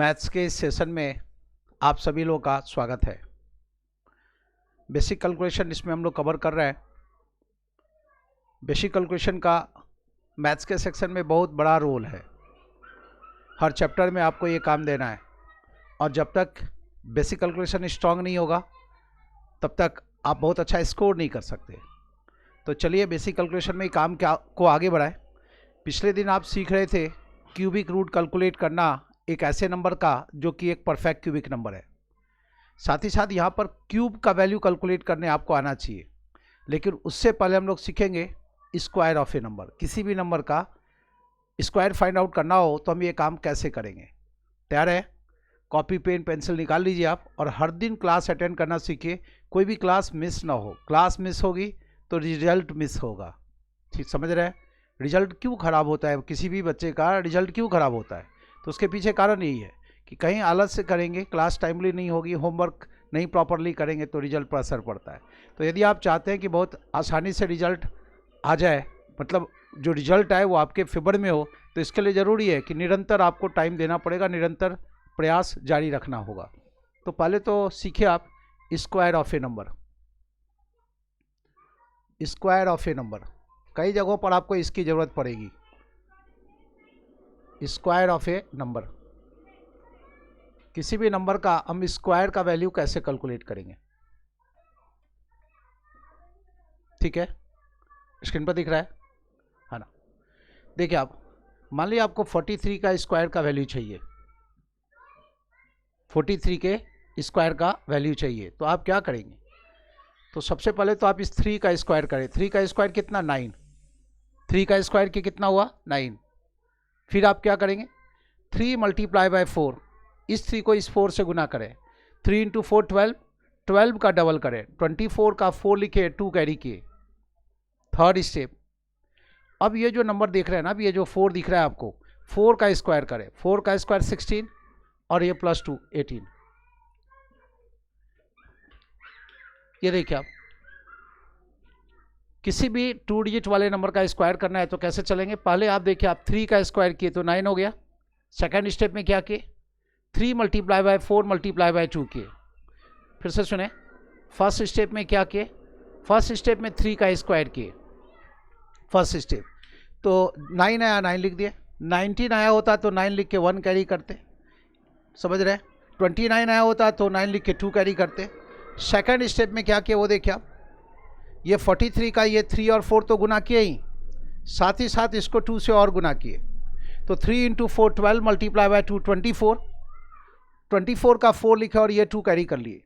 Maths के इस session में आप सभी लोगों का स्वागत है। बेसिक कैलकुलेशन इसमें हम लोग कवर कर रहे हैं। बेसिक कैलकुलेशन का मैथ्स के सेक्शन में बहुत बड़ा रोल है। हर चैप्टर में आपको ये काम देना है और जब तक बेसिक कैलकुलेशन स्ट्रांग नहीं होगा तब तक आप बहुत अच्छा स्कोर नहीं कर सकते। तो चलिए बेसिक कैलकुलेशन में काम को आगे बढ़ाएं। पिछले दिन आप सीख रहे थे क्यूबिक रूट कैलकुलेट करना एक ऐसे नंबर का जो कि एक परफेक्ट क्यूबिक नंबर है। साथ ही साथ यहाँ पर क्यूब का वैल्यू कैलकुलेट करने आपको आना चाहिए, लेकिन उससे पहले हम लोग सीखेंगे स्क्वायर ऑफ ए नंबर। किसी भी नंबर का स्क्वायर फाइंड आउट करना हो तो हम ये काम कैसे करेंगे। तैयार है? कॉपी पेन पेंसिल निकाल लीजिए आप और हर दिन क्लास अटेंड करना सीखिए। कोई भी क्लास मिस ना हो। क्लास मिस होगी तो रिजल्ट मिस होगा। ठीक समझ रहे हैं? रिजल्ट क्यों ख़राब होता है? किसी भी बच्चे का रिजल्ट क्यों ख़राब होता है? तो उसके पीछे कारण यही है कि कहीं आलस से करेंगे, क्लास टाइमली नहीं होगी, होमवर्क नहीं प्रॉपरली करेंगे तो रिजल्ट पर असर पड़ता है। तो यदि आप चाहते हैं कि बहुत आसानी से रिजल्ट आ जाए, मतलब जो रिजल्ट आए वो आपके फेवर में हो, तो इसके लिए ज़रूरी है कि निरंतर आपको टाइम देना पड़ेगा, निरंतर प्रयास जारी रखना होगा। तो पहले तो सीखिए आप square of A number. Square of A number कई जगहों पर आपको इसकी ज़रूरत पड़ेगी। स्क्वायर ऑफ ए नंबर, किसी भी नंबर का हम स्क्वायर का वैल्यू कैसे कैलकुलेट करेंगे। ठीक है, स्क्रीन पर दिख रहा है ना? देखिए आप, मान लीजिए आपको 43 का स्क्वायर का वैल्यू चाहिए। 43 के स्क्वायर का वैल्यू चाहिए तो आप क्या करेंगे? तो सबसे पहले तो आप इस 3 का स्क्वायर करें। 3 का स्क्वायर कितना? 9। 3 का स्क्वायर के कितना हुआ? 9। फिर आप क्या करेंगे? 3 मल्टीप्लाई बाय 4, इस 3 को इस 4 से गुना करें। 3 इंटू 4 12, 12 का डबल करें। 24 का 4 लिखे, 2 कैरी किए। थर्ड स्टेप, अब ये जो नंबर देख रहे हैं ना, अब ये जो 4 दिख रहा है आपको, 4 का स्क्वायर करें। 4 का स्क्वायर 16 और ये प्लस 2 18। ये देखिए आप, किसी भी 2 डिजिट वाले नंबर का स्क्वायर करना है तो कैसे चलेंगे? पहले आप देखिए, आप 3 का स्क्वायर किए तो 9 हो गया। सेकेंड स्टेप में क्या किए? 3 मल्टीप्लाई बाय 4 मल्टीप्लाई बाय 2 किए। फिर से सुने, फर्स्ट स्टेप में क्या किए? फर्स्ट स्टेप में 3 का स्क्वायर किए। फर्स्ट स्टेप तो 9 आया, 9 लिख दिए। 19 आया होता तो 9 लिख के 1 कैरी करते, समझ रहे हैं? 29 आया होता तो 9 लिख के 2 कैरी करते। सेकेंड स्टेप में क्या किया वो देखिए आप, ये 43 का ये 3 और 4 तो गुना किए ही, साथ ही साथ इसको 2 से और गुना किए। तो 3 इंटू 4 12 मल्टीप्लाई बाय 2 24। 24 का 4 लिखे और ये 2 कैरी कर लिए।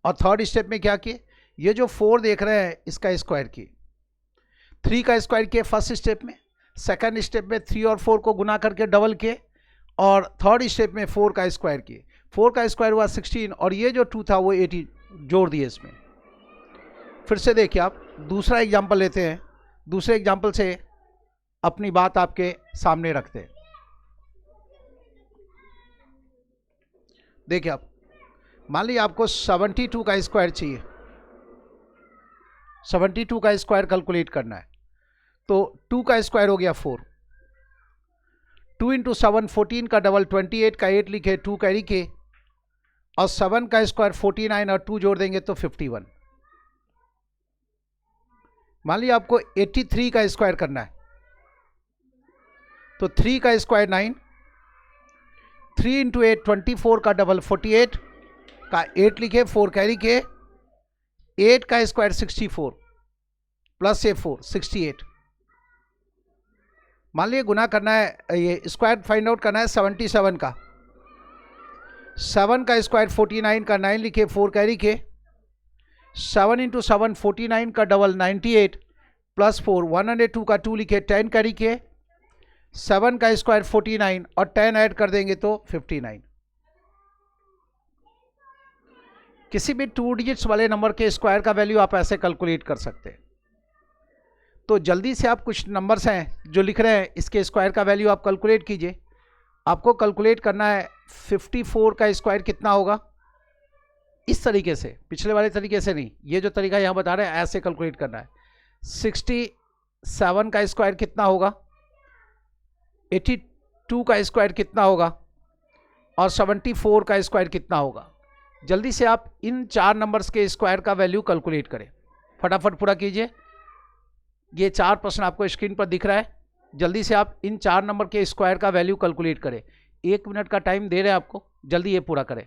और थर्ड स्टेप में क्या किए? ये जो 4 देख रहे हैं इसका स्क्वायर किए। 3 का स्क्वायर किए फर्स्ट स्टेप में, सेकंड स्टेप में 3 और 4 को गुना करके डबल किए और थर्ड स्टेप में 4 का स्क्वायर किए। 4 का स्क्वायर हुआ 16 और ये जो 2 था वो 18 जोड़ दिए इसमें। फिर से देखिए आप, दूसरा एग्जाम्पल लेते हैं। दूसरे एग्जाम्पल से अपनी बात आपके सामने रखते हैं। देखिए आप, मान लीजिए आपको 72 का स्क्वायर चाहिए। 72 का स्क्वायर कैलकुलेट करना है तो 2 का स्क्वायर हो गया 4। 2 इंटू 7 14 का डबल 28 का 8 लिखे, 2 कैरी के और 7 का स्क्वायर 49 और 2 जोड़ देंगे तो 51। मान लीजिए आपको 83 का स्क्वायर करना है तो 3 का स्क्वायर 9, 3 इंटू 8 24 का डबल 48 का 8 लिखे, 4 कैरी के, 8 का स्क्वायर 64 प्लस ये 4 68। मान लीजिए गुना करना है, ये स्क्वायर फाइंड आउट करना है 77 का। 7 का स्क्वायर 49 का 9 लिखे, 4 कैरी के, 7 इंटू 7 49 का डबल 98 प्लस 4 102 का 2 लिखे, 10 कैरी के, 7 का स्क्वायर 49 और 10 ऐड कर देंगे तो 59। किसी भी 2 डिजिट्स वाले नंबर के स्क्वायर का वैल्यू आप ऐसे कैलकुलेट कर सकते हैं। तो जल्दी से आप कुछ नंबर्स हैं जो लिख रहे हैं, इसके स्क्वायर का वैल्यू आप कैलकुलेट कीजिए। आपको कैलकुलेट करना है 54 का स्क्वायर कितना होगा, इस तरीके से, पिछले वाले तरीके से नहीं, ये जो तरीका यहाँ बता रहे हैं ऐसे कैलकुलेट करना है। 67 का स्क्वायर कितना होगा, 82 का स्क्वायर कितना होगा और 74 का स्क्वायर कितना होगा। जल्दी से आप इन 4 नंबर्स के स्क्वायर का वैल्यू कैलकुलेट करें, फटाफट पूरा कीजिए। ये 4 प्रश्न आपको स्क्रीन पर दिख रहा है, जल्दी से आप इन 4 नंबर के स्क्वायर का वैल्यू कैलकुलेट करें। 1 मिनट का टाइम दे रहे हैं आपको, जल्दी ये पूरा करें।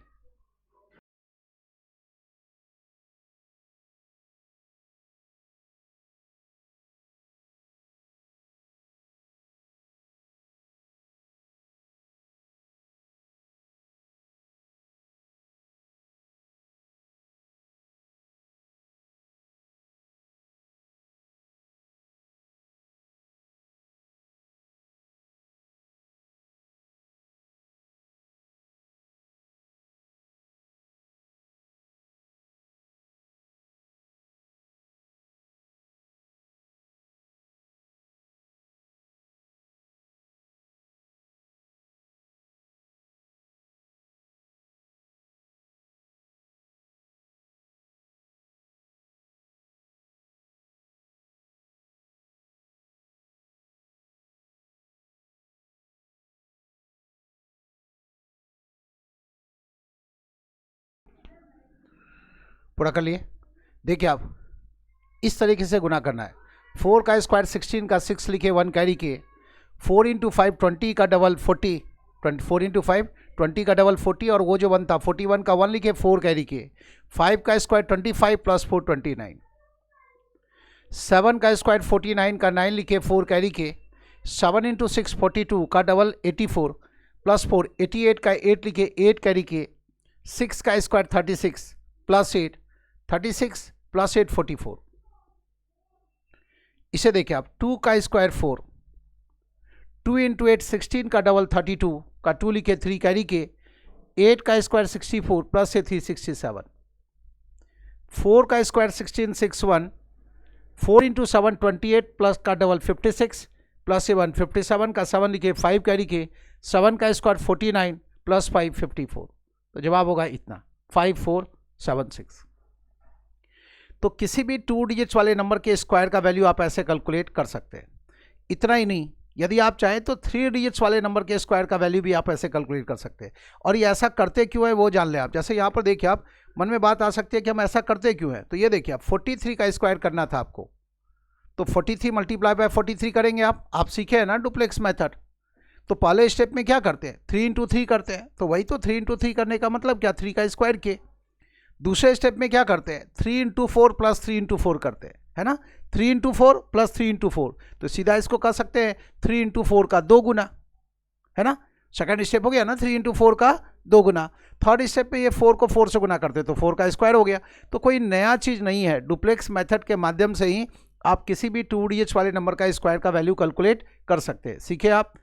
पूरा कर लिए। देखिए आप इस तरीके से गुना करना है। 4 का स्क्वायर 16 का 6 लिखे 1 कैरी के, 4 इंटू 5 20 का डबल 40, 4 इंटू 5 20 का डबल 40 और वो जो 1 था 41 का 1 लिखे 4 कैरी के, 5 का स्क्वायर 25 प्लस 4 29, 7 का स्क्वायर 49 का 9 लिखे 4 कैरी के, 7 इंटू 6 42 का डबल 84 प्लस 4 88 का 8 लिखे 8 कैरी के, 6 का स्क्वायर 36 प्लस 8 36 प्लस 8 44। इसे देखिए आप 2 का स्क्वायर 4, 2 इंटू 8 16 का डबल 32 का 2 लिखे 3 कैरी के, 8 का स्क्वायर 64 प्लस से 3 67, 4 का स्क्वायर 16 6 1, 4 इंटू 7 28 प्लस का डबल 56 प्लस 7 57 का 7 लिखे 5 कैरी के, 7 का स्क्वायर 49 प्लस 5 54। तो जवाब होगा इतना 5476। तो किसी भी 2 डिजिट्स वाले नंबर के स्क्वायर का वैल्यू आप ऐसे कैलकुलेट कर सकते हैं। इतना ही नहीं, यदि आप चाहें तो 3 डिजिट्स वाले नंबर के स्क्वायर का वैल्यू भी आप ऐसे कैलकुलेट कर सकते हैं। और ये ऐसा करते क्यों है वो जान लें आप। जैसे यहाँ पर देखिए आप, मन में बात आ सकती है कि हम ऐसा करते क्यों हैं। तो ये देखिए आप 43 का स्क्वायर करना था आपको, तो 43 मल्टीप्लाई बाय 43 करेंगे आप सीखे हैं ना डुप्लेक्स मेथड। तो पहले स्टेप में क्या करते हैं 3 इंटू 3 करते हैं, तो वही तो 3 इंटू 3 करने का मतलब क्या 3 का स्क्वायर के। दूसरे स्टेप में क्या करते हैं 3 इंटू 4 प्लस 3 इंटू 4 करते हैं, है ना। 3 इंटू 4 प्लस 3 इंटू 4, तो सीधा इसको कर सकते हैं 3 इंटू 4 का 2 गुना, है ना। सेकंड स्टेप हो गया ना 3 इंटू 4 का 2 गुना। थर्ड स्टेप में ये 4 को 4 से गुना करते हैं तो 4 का स्क्वायर हो गया। तो कोई नया चीज़ नहीं है, डुप्लेक्स मेथड के माध्यम से ही आप किसी भी 2 डिजिट्स वाले नंबर का स्क्वायर का वैल्यू कैलकुलेट कर सकते हैं। सीखे आप,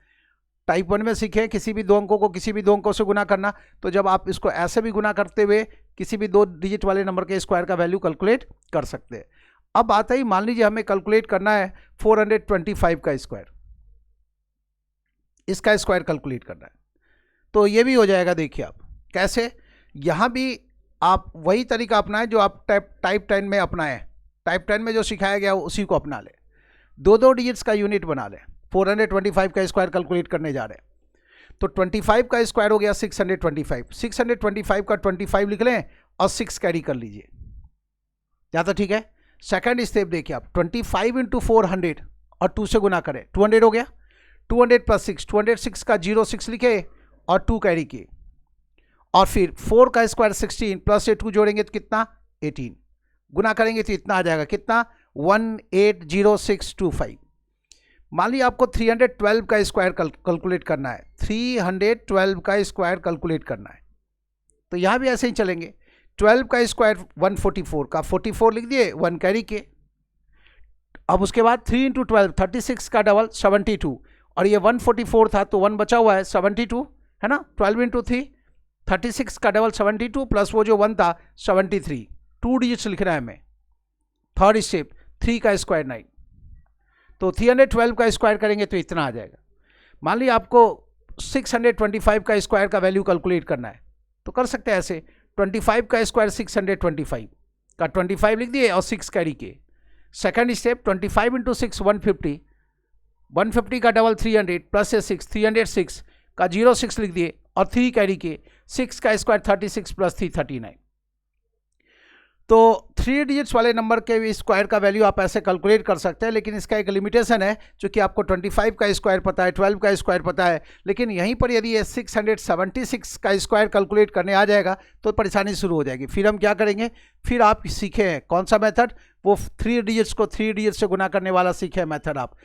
टाइप 1 में सीखे किसी भी 2 अंकों को किसी भी 2 अंकों से गुना करना। तो जब आप इसको ऐसे भी गुना करते हुए किसी भी 2 डिजिट वाले नंबर के स्क्वायर का वैल्यू कैलकुलेट कर सकते हैं। अब बात है, मान लीजिए हमें कैलकुलेट करना है 425 का स्क्वायर, इसका स्क्वायर कैलकुलेट करना है। तो ये भी हो जाएगा। देखिए आप कैसे, यहाँ भी आप वही तरीका अपनाएं जो आप टाइप 10 में अपनाएं। टाइप 10 में जो सिखाया गया उसी को अपना लें। 2 डिजिट्स का यूनिट बना लें। 425 का स्क्वायर कैलकुलेट करने जा रहे हैं, तो 25 का स्क्वायर हो गया 625। 625 का 25 लिख लें और 6 कैरी कर लीजिए, या तो ठीक है। सेकंड स्टेप देखिए आप, 25 इंटू 400 और 2 से गुना करें, 200 हो गया। 200 प्लस 6, 206 का 06 लिखे और 2 कैरी किए, और फिर 4 का स्क्वायर 16 प्लस 2 जोड़ेंगे तो कितना 18, गुना करेंगे तो इतना आ जाएगा, कितना 180625। मान लीजिए आपको 312 का स्क्वायर कैलकुलेट करना है, 312 का स्क्वायर कैलकुलेट करना है। तो यहाँ भी ऐसे ही चलेंगे। 12 का स्क्वायर 144 का 44 लिख दिए, 1 कैरी के। अब उसके बाद 3 इंटू 12 36 का डबल 72, और ये 144 था तो 1 बचा हुआ है 72, है ना। 12 इंटू 3 36 का डबल 72 प्लस वो जो 1 था 73, 2 डिजिट्स लिखना है हमें। थर्ड स्टेप 3 का स्क्वायर 9, तो 312 का स्क्वायर करेंगे तो इतना आ जाएगा। मान लीजिए आपको 625 का स्क्वायर का वैल्यू कैलकुलेट करना है, तो कर सकते हैं ऐसे। 25 का स्क्वायर 625 का 25 लिख दिए और 6 कैरी के। सेकंड स्टेप 25 इंटू 6 150 का डबल 300 प्लस 6 306 का 06 लिख दिए और 3 कैरी किए, 6 का स्क्वायर 36 प्लस 3 39। तो 3 डिजिट्स वाले नंबर के स्क्वायर का वैल्यू आप ऐसे कैलकुलेट कर सकते हैं, लेकिन इसका एक लिमिटेशन है, क्योंकि आपको 25 का स्क्वायर पता है, 12 का स्क्वायर पता है, लेकिन यहीं पर यदि ये 676 का स्क्वायर कैलकुलेट करने आ जाएगा तो परेशानी शुरू हो जाएगी। फिर हम क्या करेंगे, फिर आप सीखे हैं कौन सा मेथड, वो 3 डिजिट्स को 3 डिजिट से गुना करने वाला सीखे मेथड, आप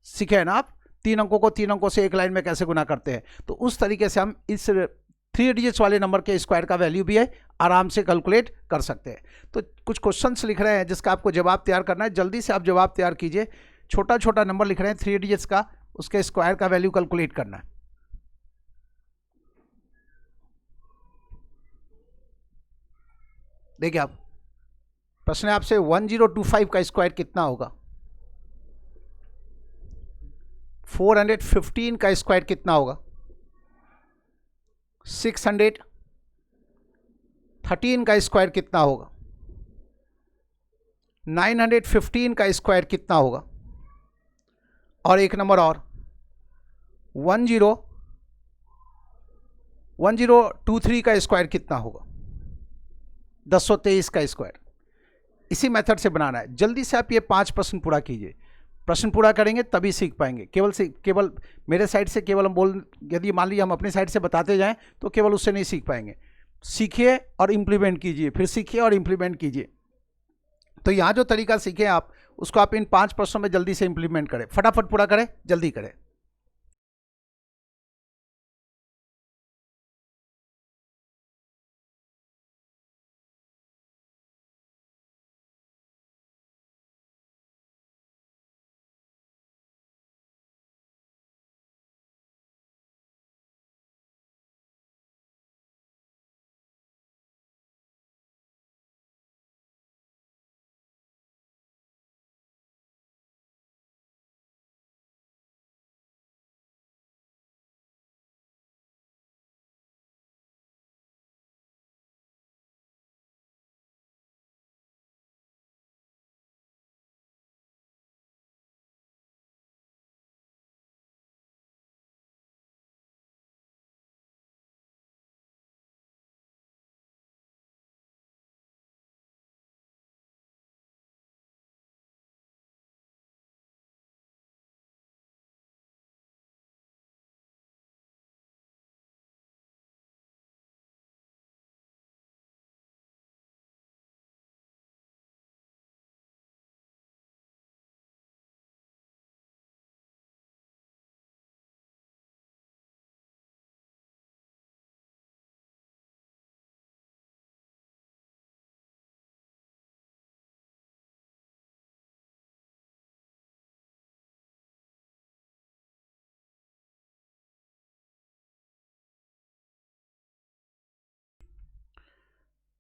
सीखे हैं ना, आप 3 अंकों को 3 अंकों से एक लाइन में कैसे गुना करते हैं। तो उस तरीके से हम इस 3 डिजिट्स वाले नंबर के स्क्वायर का वैल्यू भी है आराम से कैलकुलेट कर सकते हैं। तो कुछ क्वेश्चंस लिख रहे हैं जिसका आपको जवाब तैयार करना है, जल्दी से आप जवाब तैयार कीजिए। छोटा छोटा नंबर लिख रहे हैं 3 डिजिट्स का, उसके स्क्वायर का वैल्यू कैलकुलेट करना है। देखिए आप, प्रश्न है आपसे 1025 का स्क्वायर कितना होगा, 415 का स्क्वायर कितना होगा, 613 का स्क्वायर कितना होगा, 915 का स्क्वायर कितना होगा, और एक नंबर और 1023 का स्क्वायर कितना होगा, 1023 का स्क्वायर। इसी मेथड से बनाना है। जल्दी से आप ये 5 प्रश्न पूरा कीजिए। प्रश्न पूरा करेंगे तभी सीख पाएंगे। केवल मेरे साइड से केवल हम यदि मान लीजिए हम अपनी साइड से बताते जाएं तो केवल उससे नहीं सीख पाएंगे। सीखिए और इम्प्लीमेंट कीजिए, फिर सीखिए और इम्प्लीमेंट कीजिए। तो यहाँ जो तरीका सीखे आप उसको आप इन 5 प्रश्नों में जल्दी से इम्प्लीमेंट करें, फटाफट पूरा करें, जल्दी करें।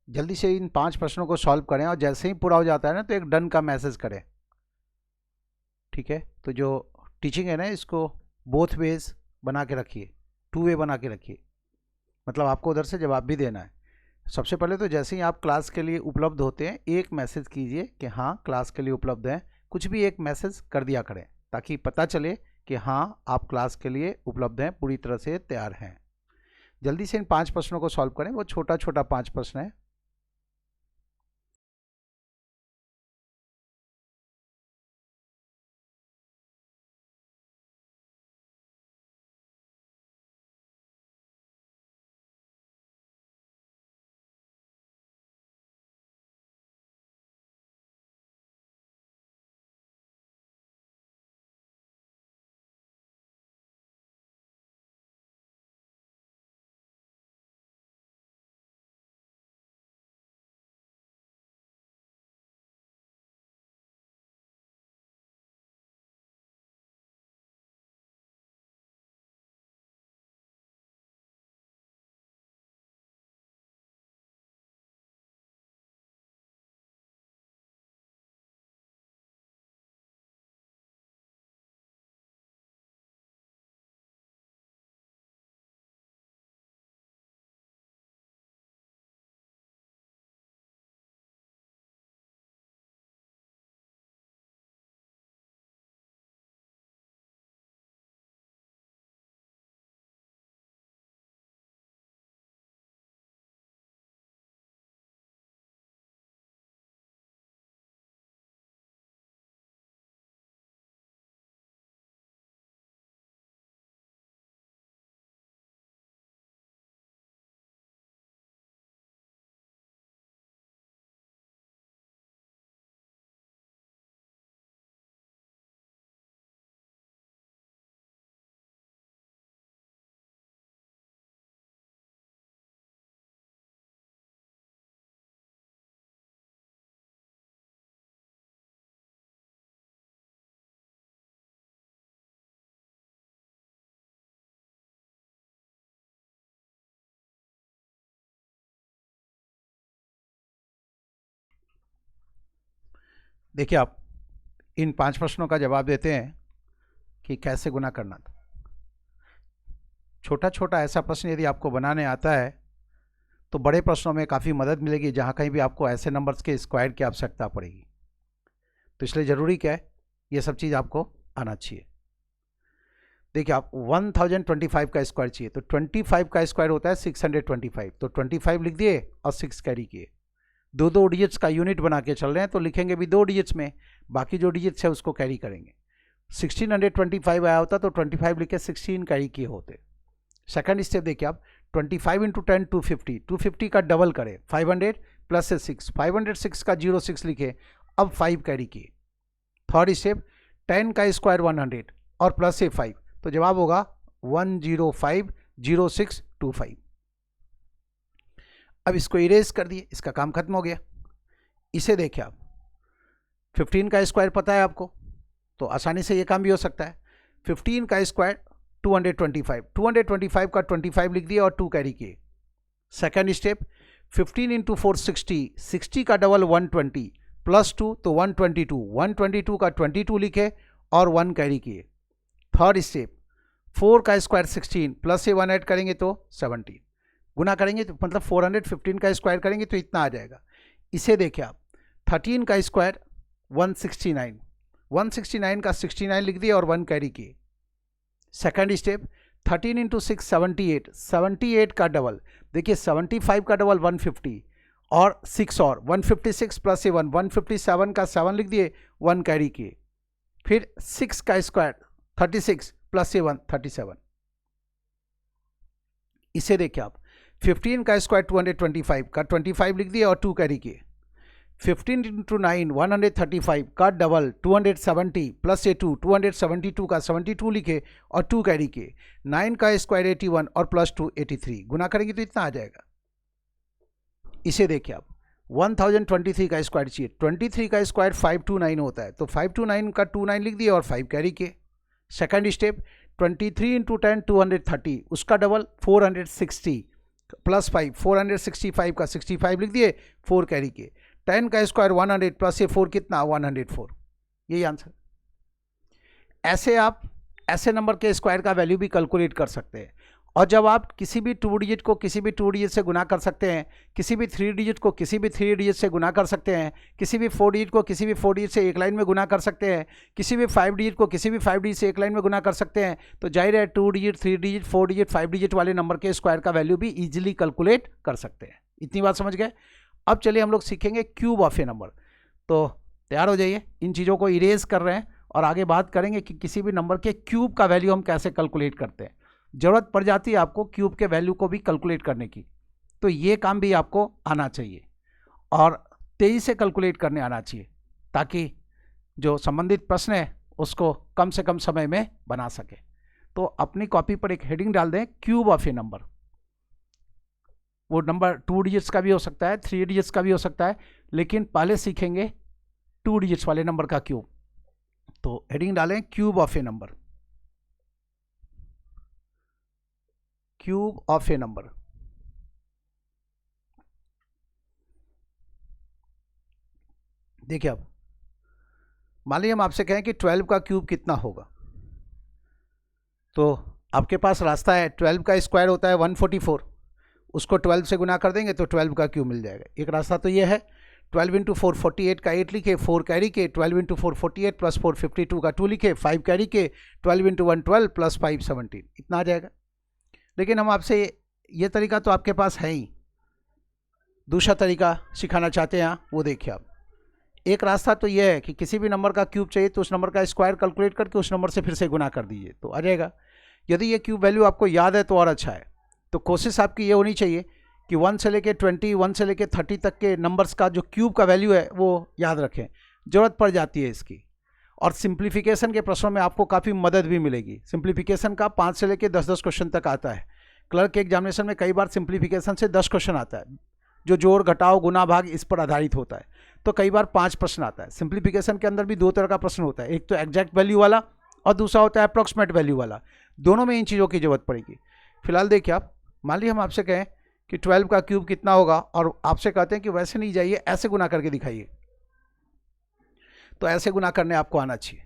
जल्दी से इन 5 प्रश्नों को सॉल्व करें और जैसे ही पूरा हो जाता है ना तो एक डन का मैसेज करें। ठीक है, तो जो टीचिंग है ना इसको बोथ वेज बना के रखिए, 2 वे बना के रखिए, मतलब आपको उधर से जवाब भी देना है। सबसे पहले तो जैसे ही आप क्लास के लिए उपलब्ध होते हैं एक मैसेज कीजिए कि हाँ क्लास के लिए उपलब्ध हैं, कुछ भी एक मैसेज कर दिया करें ताकि पता चले कि हाँ आप क्लास के लिए उपलब्ध हैं, पूरी तरह से तैयार हैं। जल्दी से इन 5 प्रश्नों को सॉल्व करें, वो छोटा छोटा 5 प्रश्न है। देखिए आप इन 5 प्रश्नों का जवाब देते हैं कि कैसे गुना करना था। छोटा छोटा ऐसा प्रश्न यदि आपको बनाने आता है तो बड़े प्रश्नों में काफ़ी मदद मिलेगी, जहाँ कहीं भी आपको ऐसे नंबर्स के स्क्वायर की आवश्यकता पड़ेगी। तो इसलिए ज़रूरी क्या है, ये सब चीज़ आपको आना चाहिए। देखिए आप 1025 का स्क्वायर चाहिए, तो 25 का स्क्वायर होता है 625, तो 25 लिख दिए और 6 कैरी किए। दो डिजिट्स का यूनिट बना के चल रहे हैं तो लिखेंगे भी 2 डिजिट्स में, बाकी जो डिजिट्स है उसको कैरी करेंगे। 1625 आया होता तो 25 लिख के 16 कैरी किए होते। सेकंड स्टेप देखिए आप, 25 इंटू 10 250, 250 का डबल करें 500 प्लस से 6, 506 का 06 लिखे, अब 5 कैरी किए। थर्ड स्टेप 10 का स्क्वायर 100 और प्लस से 5, तो जवाब होगा 1050625। अब इसको इरेज कर दिए, इसका काम खत्म हो गया। इसे देखिए आप, 15 का स्क्वायर पता है आपको, तो आसानी से ये काम भी हो सकता है। 15 का स्क्वायर 225, 225 का 25 लिख दिया और 2 कैरी किए। सेकेंड स्टेप 15 इंटू 460, 60 का डबल 120 प्लस 2 तो 122, 122 का 22 लिखे और 1 कैरी किए। थर्ड स्टेप 4 का स्क्वायर 16 प्लस से 1 ऐड करेंगे तो 17, गुना करेंगे तो मतलब 415 का स्क्वायर करेंगे तो इतना आ जाएगा। इसे देखिए आप, 13 का स्क्वायर 169, 169 का 69 लिख दिए और 1 कैरी किए। सेकेंड स्टेप 13 इंटू 6 78, 78 का डबल, देखिए 75 का डबल 150 और 6 और 156 प्लस से 1, 157 का 7 लिख दिए 1 कैरी किए। फिर 6 का स्क्वायर 36 प्लस से 1 37। इसे देखिए आप, 15 का स्क्वायर 225 का 25 लिख दिए और 2 कैरी किए। 15 इंटू 9 135 का डबल 270 प्लस से 2, 272 का 72 लिखे और 2 कैरी किए। 9 का स्क्वायर 81 और प्लस 2 83, गुना करेंगे तो इतना आ जाएगा। इसे देखिए आप, 1023 का स्क्वायर चाहिए, 23 का स्क्वायर 529 होता है, तो 529 का 29 लिख दिए और 5 कैरी किए। सेकेंड स्टेप 23 इंटू 10 230, उसका डबल 460 प्लस 5, 465 का 65 लिख दिए 4 कैरी किए। 10 का स्क्वायर 100 प्लस से 4 कितना 104, यही आंसर। ऐसे आप ऐसे नंबर के स्क्वायर का वैल्यू भी कैलकुलेट कर सकते हैं। और जब आप किसी भी 2 डिजिट को किसी भी 2 डिजिट से गुना कर सकते हैं, किसी भी 3 डिजिट को किसी भी 3 डिजिट से गुना कर सकते हैं, किसी भी 4 डिजिट को किसी भी 4 डिजिट से एक लाइन में गुना कर सकते हैं, किसी भी 5 डिजिट को किसी भी 5 डिजिट से एक लाइन में गुना कर सकते हैं, तो जाहिर है 2 डिजिट 3 डिजिट 4 डिजिट 5 डिजिट वाले नंबर के स्क्वायर का वैल्यू भी ईजिली कैलकुलेट कर सकते हैं। इतनी बात समझ गए। अब चलिए हम लोग सीखेंगे क्यूब ऑफ ए नंबर। तो तैयार हो जाइए, इन चीज़ों को इरेज कर रहे हैं और आगे बात करेंगे कि किसी भी नंबर के क्यूब का वैल्यू हम कैसे कैलकुलेट करते हैं। ज़रूरत पड़ जाती है आपको क्यूब के वैल्यू को भी कैलकुलेट करने की, तो ये काम भी आपको आना चाहिए और तेज़ी से कैलकुलेट करने आना चाहिए, ताकि जो संबंधित प्रश्न है उसको कम से कम समय में बना सके। तो अपनी कॉपी पर एक हेडिंग डाल दें, क्यूब ऑफ ए नंबर। वो नंबर 2 डिजिट्स का भी हो सकता है, 3 डिजिट्स का भी हो सकता है, लेकिन पहले सीखेंगे 2 डिजिट्स वाले नंबर का क्यूब। तो हेडिंग डालें, cube of A number, cube of A number. देखिए अब मान लीजिए हम आपसे कहें कि 12 का क्यूब कितना होगा, तो आपके पास रास्ता है। 12 का स्क्वायर होता है 144, उसको 12 से गुना कर देंगे तो 12 का क्यूब मिल जाएगा। एक रास्ता तो ये है। 12 इंटू 4 48 का 8 लिखे, 4 कैरी के। 12 इंटू 4 48 प्लस 4 52 का 2 लिखे, 5 कैरी के। 12 इंटू 1 12 प्लस 5 17, इतना आ जाएगा। लेकिन हम आपसे ये तरीका तो आपके पास है ही, दूसरा तरीका सिखाना चाहते हैं, वो देखिए आप। एक रास्ता तो ये है कि किसी भी नंबर का क्यूब चाहिए तो उस नंबर का स्क्वायर कैलकुलेट करके उस नंबर से फिर से गुना कर दीजिए तो आ जाएगा। यदि ये क्यूब वैल्यू आपको याद है तो और अच्छा है। तो कोशिश आपकी ये होनी चाहिए कि 1 से लेके 20, 1 से लेके 30 तक के नंबर्स का जो क्यूब का वैल्यू है वो याद रखें, ज़रूरत पड़ जाती है इसकी। और सिंप्लीफिकेशन के प्रश्नों में आपको काफ़ी मदद भी मिलेगी। सिंप्लीफिकेशन का 5 से लेके 10-10 क्वेश्चन तक आता है। क्लर्क के एग्जामिनेशन में कई बार सिंप्लीफिकेशन से 10 क्वेश्चन आता है, जो जोड़ घटाव गुना भाग इस पर आधारित होता है। तो कई बार 5 प्रश्न आता है। सिंप्लीफिकेशन के अंदर भी 2 तरह का प्रश्न होता है, एक तो एग्जैक्ट वैल्यू वाला और दूसरा होता है अप्रॉक्सीमेट वैल्यू वाला। दोनों में इन चीज़ों की जरूरत पड़ेगी। फिलहाल देखिए आप, मान लीजिए हम आपसे कहें कि 12 का क्यूब कितना होगा और आपसे कहते हैं कि वैसे नहीं जाइए, ऐसे गुना करके दिखाइए। तो ऐसे गुना करने आपको आना चाहिए।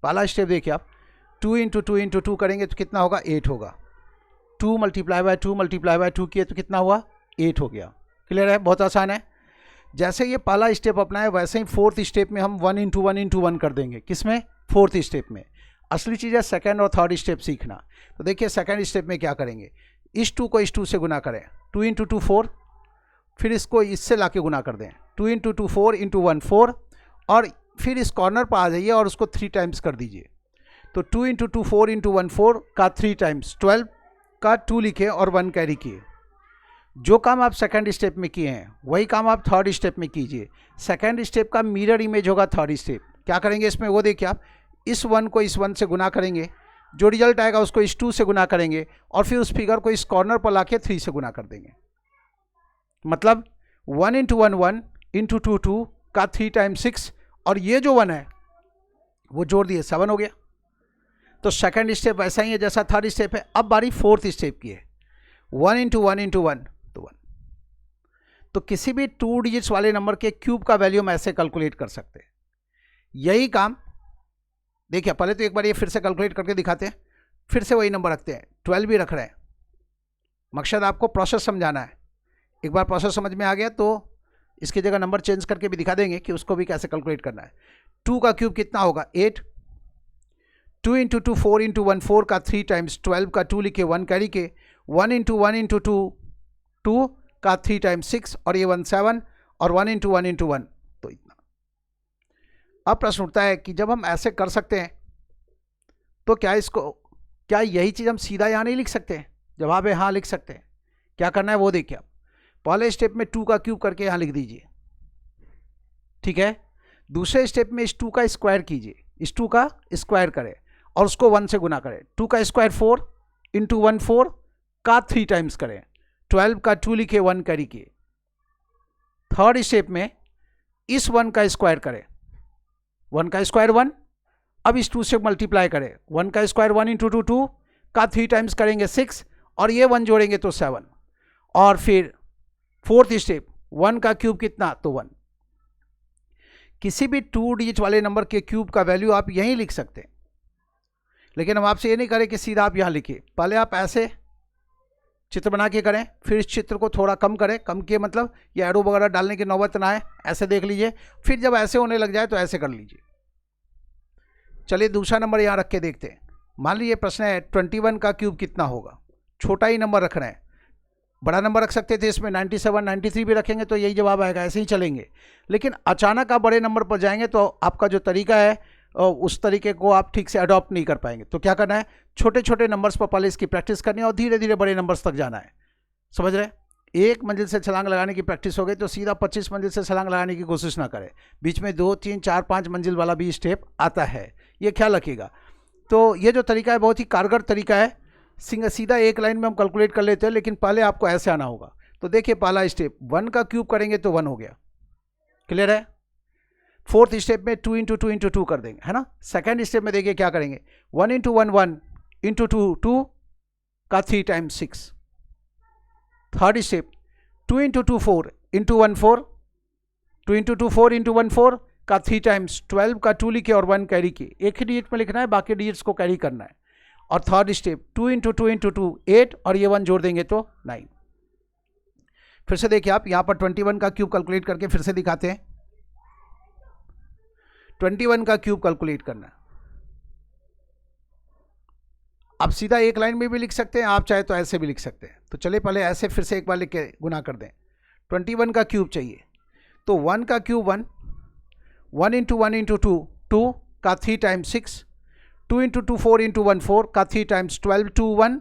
पहला स्टेप देखिए आप, 2 इंटू 2 इंटू 2 करेंगे तो कितना होगा, 8 होगा। 2 मल्टीप्लाई बाय 2 मल्टीप्लाई बाय 2 किए तो कितना हुआ, 8 हो गया। क्लियर है, बहुत आसान है। जैसे ये पहला स्टेप अपना है वैसे ही फोर्थ स्टेप में हम 1 इंटू 1 इंटू 1 कर देंगे। किसमें, फोर्थ स्टेप में। असली चीज़ है सेकंड और थर्ड स्टेप सीखना। तो देखिए सेकंड स्टेप में क्या करेंगे, इस 2 को इस 2 से गुना करें, 2 इंटू 2 4, फिर इसको इससे ला के गुना कर दें, 2 इंटू 2 4 इंटू 1 4, और फिर इस कॉर्नर पर आ जाइए और उसको 3 टाइम्स कर दीजिए। तो 2 इंटू 2 4 इंटू 1 4 का 3 टाइम्स 12 का 2 लिखे और 1 कैरी किए। जो काम आप सेकंड स्टेप में किए हैं वही काम आप थर्ड स्टेप में कीजिए। सेकंड स्टेप का मिरर इमेज होगा थर्ड स्टेप। क्या करेंगे इसमें, वो देखिए आप, इस 1 को इस 1 से गुना करेंगे, जो रिजल्ट आएगा उसको इस 2 से गुना करेंगे, और फिर उस फिगर को इस कॉर्नर पर लाके 3 से गुना कर देंगे। मतलब 1 इंटू 1 1 इंटू 2 2 का 3 टाइम्स 6, और ये जो 1 है वो जोड़ दिए 7 हो गया। तो सेकंड स्टेप वैसा ही है जैसा थर्ड स्टेप है। अब बारी फोर्थ स्टेप की है, 1 इंटू 1 इंटू 1 तो 1। तो किसी भी 2 डिजिट्स वाले नंबर के क्यूब का वैल्यू हम ऐसे कैलकुलेट कर सकते हैं। यही काम देखिए, पहले तो एक बार ये फिर से कैलकुलेट करके दिखाते हैं, फिर से वही नंबर रखते हैं, 12 भी रख रहे हैं। मकसद आपको प्रोसेस समझाना है। एक बार प्रोसेस समझ में आ गया तो इसकी जगह नंबर चेंज करके भी दिखा देंगे कि उसको भी कैसे कैलकुलेट करना है। 2 का क्यूब कितना होगा, 8। 2 इंटू 2 4 इंटू 1 4 का 3 टाइम्स 12 का 2 लिखे 1 कैरी के, 1 इंटू 1 इंटू 2 2 का 3 टाइम्स 6, और ये 1 7, और 1 इंटू 1 इंटू 1 तो इतना। अब प्रश्न उठता है कि जब हम ऐसे कर सकते हैं तो क्या यही चीज़ हम सीधा यहाँ नहीं लिख सकते हैं? जवाब है हाँ, लिख सकते हैं। क्या करना है वो देखिए आप। पहले स्टेप में 2 का क्यूब करके यहाँ लिख दीजिए, ठीक है। दूसरे स्टेप में इस 2 का स्क्वायर कीजिए, इस 2 का स्क्वायर करें और उसको 1 से गुना करें। 2 का स्क्वायर 4 इंटू 1 4 का 3 टाइम्स करें, 12 का 2 लिखे 1 कैरी किए। थर्ड स्टेप में इस 1 का स्क्वायर करें, 1 का स्क्वायर 1, अब इस 2 से मल्टीप्लाई करें, 1 का स्क्वायर 1 इंटू 2 2 का 3 टाइम्स करेंगे 6, और ये 1 जोड़ेंगे तो 7, और फिर फोर्थ स्टेप 1 का क्यूब कितना, तो 1। किसी भी 2 डिजिट वाले नंबर के क्यूब का वैल्यू आप यहीं लिख सकते हैं, लेकिन हम आपसे ये नहीं करें कि सीधा आप यहाँ लिखिए। पहले आप ऐसे चित्र बना के करें, फिर इस चित्र को थोड़ा कम करें, कम किए मतलब ये एरो वगैरह डालने की नौबत ना आए, ऐसे देख लीजिए। फिर जब ऐसे होने लग जाए तो ऐसे कर लीजिए। चलिए दूसरा नंबर यहाँ रख के देखते हैं। मान लीजिए प्रश्न है 21 का क्यूब कितना होगा। छोटा ही नंबर रख रहे हैं, बड़ा नंबर रख सकते थे इसमें, 97 93 भी रखेंगे तो यही जवाब आएगा, ऐसे ही चलेंगे। लेकिन अचानक आप बड़े नंबर पर जाएंगे तो आपका जो तरीका है उस तरीके को आप ठीक से अडॉप्ट नहीं कर पाएंगे। तो क्या करना है, छोटे छोटे नंबर्स पर पहले इसकी प्रैक्टिस करनी है और धीरे धीरे बड़े नंबर्स तक जाना है। समझ रहे? एक मंजिल से छलांग लगाने की प्रैक्टिस हो गई तो सीधा 25 मंजिल से छलांग लगाने की कोशिश ना करें, बीच में 2 3 4 5 मंजिल वाला भी स्टेप आता है, ये ख्याल रखिएगा। तो ये जो तरीका है बहुत ही कारगर तरीका है। सीधा एक लाइन में हम कैलकुलेट कर लेते हैं, लेकिन पहले आपको ऐसे आना होगा। तो देखिए पहला स्टेप 1 का क्यूब करेंगे तो 1 हो गया, क्लियर है। फोर्थ स्टेप में 2 इंटू 2 इंटू 2 कर देंगे, है ना। सेकंड स्टेप में देखिए क्या करेंगे, 1 इंटू 1 1 इंटू 2 2 का 3 times 6। Third step 2 into 2 4 into 1 4, 2 into 2 4 into 1 4 का 3 टाइम्स 12 का 2 लिखे और 1 कैरी किए। एक ही डिजिट में लिखना है, बाकी डिजिट्स को कैरी करना है। और थर्ड स्टेप 2 इंटू 2 इंटू 2 8, और ये 1 जोड़ देंगे तो 9। फिर से देखिए आप यहाँ पर 21 का क्यूब कैलकुलेट करके फिर से दिखाते हैं। 21 का क्यूब कैलकुलेट करना है। आप सीधा एक लाइन में भी लिख सकते हैं, आप चाहे तो ऐसे भी लिख सकते हैं। तो चलिए पहले ऐसे फिर से एक बार लिख के गुना कर दें। 21 का क्यूब चाहिए तो 1 का क्यूब 1, 1 इंटू 1 इंटू 2 2 का 3 टाइम्स 6, 2 इंटू 2 4 इंटू 1 4 का 3 टाइम्स 12 2 1,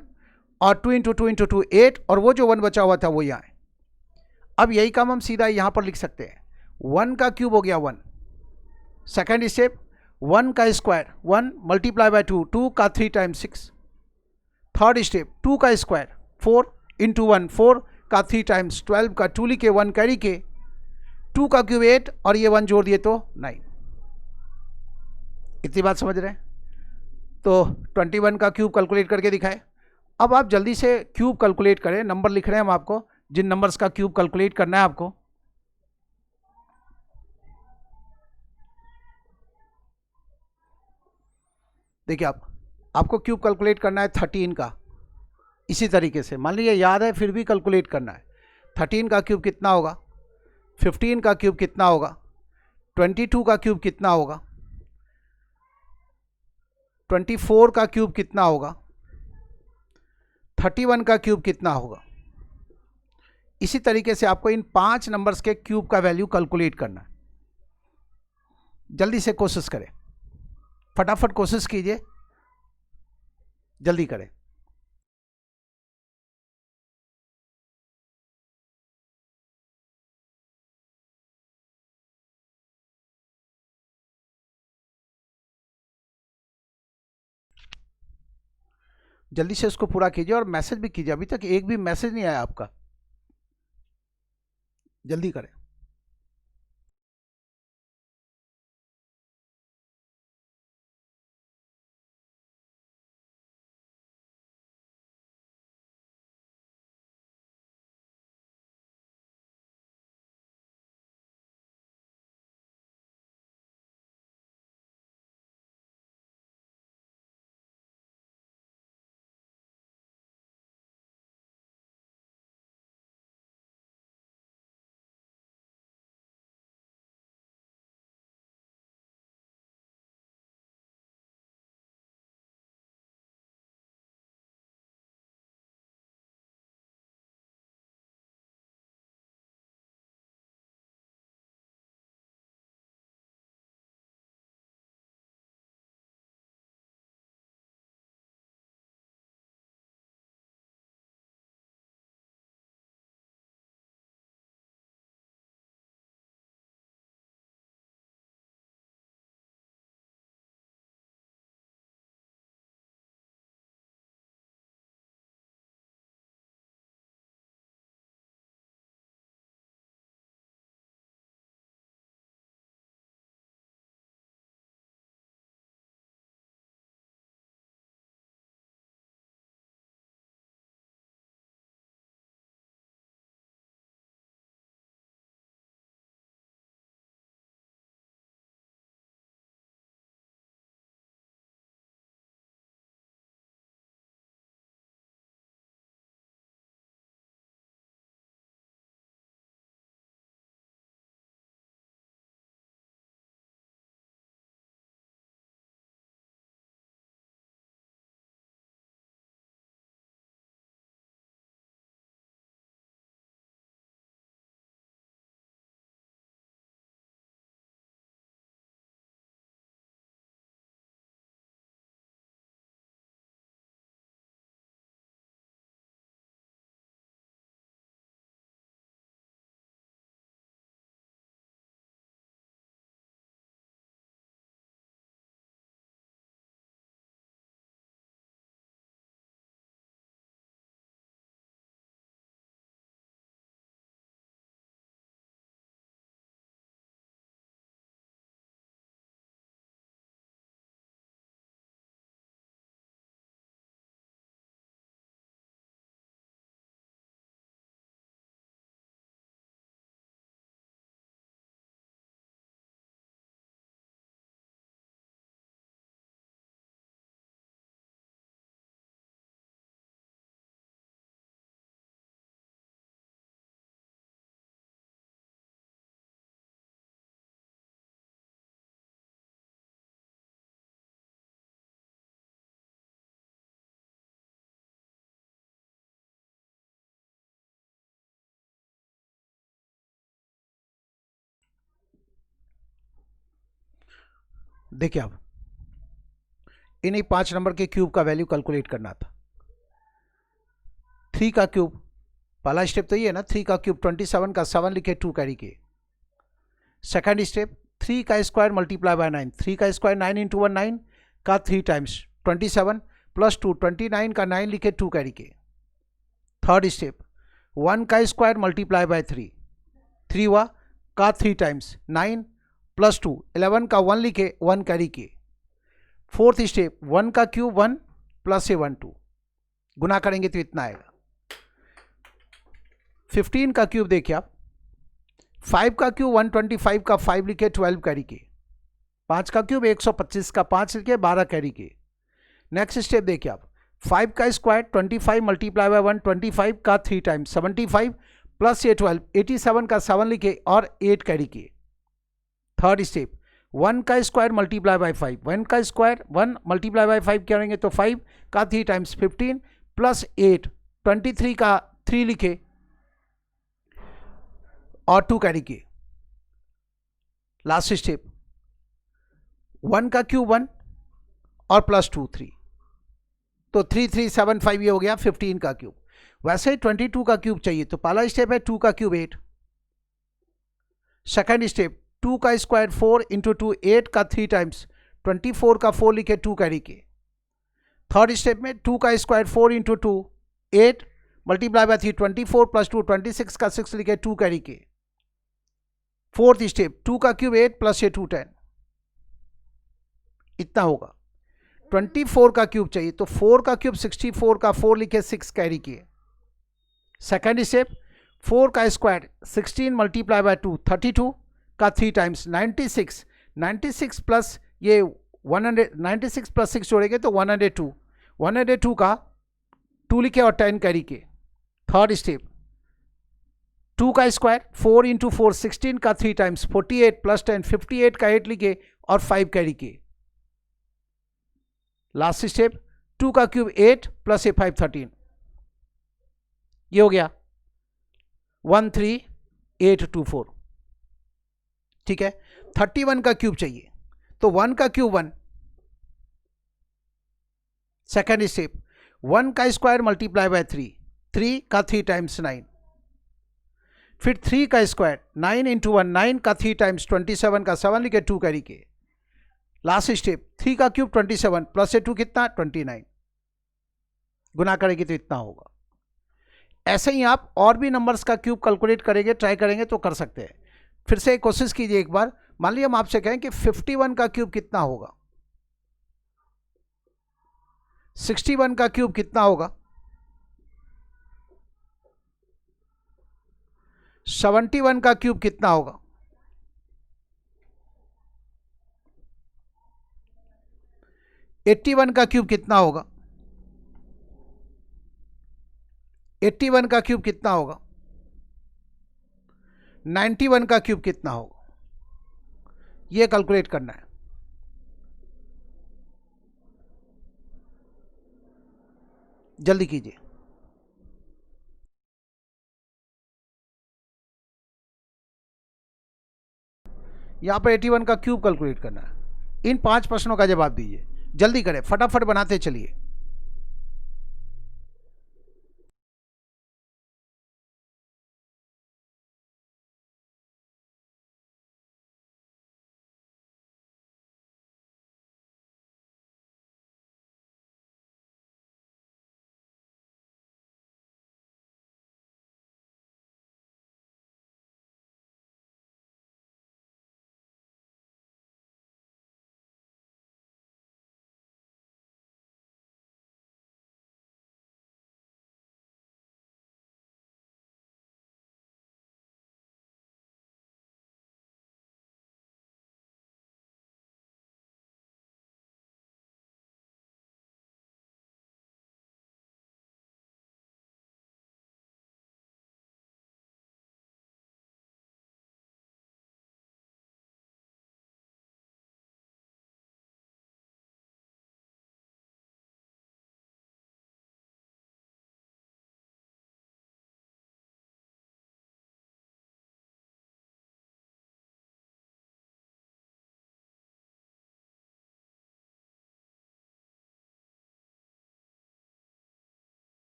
और 2 इंटू 2 इंटू 2 8, और वो जो 1 बचा हुआ था वो यहाँ है। अब यही काम हम सीधा यहाँ पर लिख सकते हैं। 1 का क्यूब हो गया 1। सेकेंड स्टेप 1 का स्क्वायर 1 मल्टीप्लाई बाय 2 2 का 3 टाइम्स 6। थर्ड स्टेप 2 का स्क्वायर 4 इंटू 1 4 का 3 टाइम्स 12 का 2 लिखे 1 कैरी के, 2 का क्यूब 8, और ये 1 जोड़ दिए तो 9। इतनी बात समझ रहे हैं? तो 21 का क्यूब कैलकुलेट करके दिखाए। अब आप जल्दी से क्यूब कैलकुलेट करें, नंबर लिख रहे हैं हम आपको, जिन नंबर्स का क्यूब कैलकुलेट करना है आपको। देखिए आपको क्यूब कैलकुलेट करना है 13 का, इसी तरीके से मान लीजिए याद है फिर भी कैलकुलेट करना है। 13 का क्यूब कितना होगा, 15 का क्यूब कितना होगा, 22 का क्यूब कितना होगा, 24 का क्यूब कितना होगा, 31 का क्यूब कितना होगा। इसी तरीके से आपको इन 5 नंबर्स के क्यूब का वैल्यू कैलकुलेट करना है। जल्दी से कोशिश करें, फटाफट कोशिश कीजिए, जल्दी करें। जल्दी से इसको पूरा कीजिए और मैसेज भी कीजिए, अभी तक एक भी मैसेज नहीं आया आपका, जल्दी करें। देखिए अब इन्हीं 5 नंबर के क्यूब का वैल्यू कैलकुलेट करना था। 3 का क्यूब, पहला स्टेप तो ये है ना, 3 का क्यूब 27 का 7 लिखे 2 कैरी के। सेकंड स्टेप 3 का स्क्वायर मल्टीप्लाई बाय 9, 3 का स्क्वायर 9 इंटू 1 9 का 3 टाइम्स 27 प्लस 2 29 का 9 लिखे 2 कैरी के। थर्ड स्टेप 1 का स्क्वायर मल्टीप्लाई बाय 3, 3 हुआ का 3 टाइम्स 9 प्लस 2 11 का 1 लिखे 1 कैरी के। फोर्थ स्टेप 1 का क्यूब 1 प्लस से 1 2, गुना करेंगे तो इतना आएगा। 15 का क्यूब देखिए आप, 5 का क्यूब 125 का 5 लिखे 12 कैरी के। 5 का क्यूब 125 का 5 लिखे 12 कैरी के। नेक्स्ट स्टेप देखिए आप, 5 का स्क्वायर 25 मल्टीप्लाई बाय 1, 25 का 3 टाइम्स 75 प्लस ये 12, 87 का 7 लिखे और 8 कैरी किए। थर्ड स्टेप, 1 का स्क्वायर मल्टीप्लाई बाय 5, 1 का स्क्वायर 1 मल्टीप्लाई बाय 5 करेंगे तो 5 का 3 टाइम्स 15 प्लस 8, 23 का 3 लिखे और 2 कैरी किए। लास्ट स्टेप, 1 का क्यूब 1 और प्लस 2 3, तो 3 3 7 5 ये हो गया 15 का क्यूब। वैसे 22 का क्यूब चाहिए तो पहला स्टेप है 2 का क्यूब 8। सेकंड स्टेप, 2 का स्क्वायर 4 इंटू 2, 8 का 3 टाइम्स 24 का 4 लिखे 2 कैरी के। थर्ड स्टेप में 2 का square 4 into 2, 8 multiply by 3, 24 plus 2, 26 का 6 लिखे 2 कैरी के। फोर्थ स्टेप, 2 का क्यूब 8 प्लस ये 2 10, इतना होगा। 24 का क्यूब चाहिए तो 4 का क्यूब 64 का 4 लिखे 6 कैरी किए। सेकेंड स्टेप, 4 का स्क्वायर 16 मल्टीप्लाई बाय 2, 32 का 3 टाइम्स 96, 96 प्लस ये 100, 96 प्लस 6 जोड़ेंगे तो 102, 102 का 2 लिखे और 10 कैरी किए। थर्ड स्टेप, 2 का स्क्वायर 4 इंटू 4, 16 का 3 टाइम्स 48 प्लस 10, 58 का 8 लिखे और 5 कैरी किए। लास्ट स्टेप, 2 का क्यूब 8 प्लस ए 5 13, ये हो गया 13824। ठीक है, 31 का क्यूब चाहिए तो 1 का क्यूब 1। सेकेंड स्टेप, 1 का स्क्वायर मल्टीप्लाई बाय 3, 3 का 3 टाइम्स 9, फिर 3 का स्क्वायर 9 इंटू 1, 9 का 3 टाइम्स 27 का 7 लिखे 2 कैरी के। लास्ट स्टेप, 3 का क्यूब 27 प्लस ए 2 कितना 29, गुना करेंगे तो इतना होगा। ऐसे ही आप और भी नंबर्स का क्यूब कैलकुलेट करेंगे, ट्राई करेंगे तो कर सकते हैं। फिर से कोशिश कीजिए एक बार, मान लीजिए हम आपसे कहें कि 51 का क्यूब कितना होगा, 61 का क्यूब कितना होगा, 71 का क्यूब कितना होगा, 81 का क्यूब कितना होगा, 81 का क्यूब कितना होगा, 91 का क्यूब कितना होगा, ये कैलकुलेट करना है। जल्दी कीजिए। यहां पर 81 का क्यूब कैलकुलेट करना है। इन 5 प्रश्नों का जवाब दीजिए, जल्दी करें, फटाफट बनाते चलिए।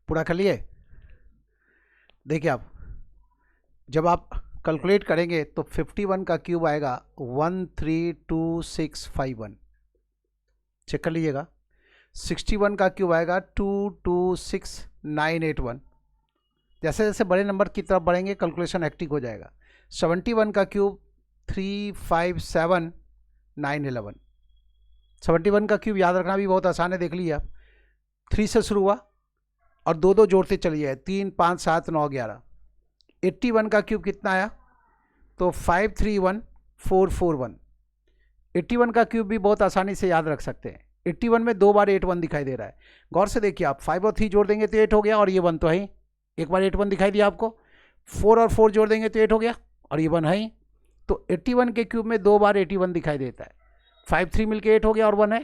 पूरा कर लिए। देखिए आप जब आप कैलकुलेट करेंगे तो 51 का क्यूब आएगा 132651, चेक कर लीजिएगा। 61 का क्यूब आएगा 226981। जैसे जैसे बड़े नंबर की तरफ बढ़ेंगे कैलकुलेशन एक्टिव हो जाएगा। 71 का क्यूब 357911। 71 का क्यूब याद रखना भी बहुत आसान है, देख लीजिए आप। 3 से शुरू हुआ और दो दो जोड़ते चलिए, 3 5 7 9 11। 81 का क्यूब कितना आया, तो 531441। 81 का क्यूब भी बहुत आसानी से याद रख सकते हैं। 81 में 2 बार 81 दिखाई दे रहा है, गौर से देखिए आप। 5 और 3 जोड़ देंगे तो 8 हो गया, और ये 1 तो है ही, एक बार 81 दिखाई दिया आपको। 4 और 4 जोड़ देंगे तो 8 हो गया, और ये 1 है ही। तो 81 के क्यूब में 2 बार 81 दिखाई देता है। 5 3 मिलके 8 हो गया और 1 है,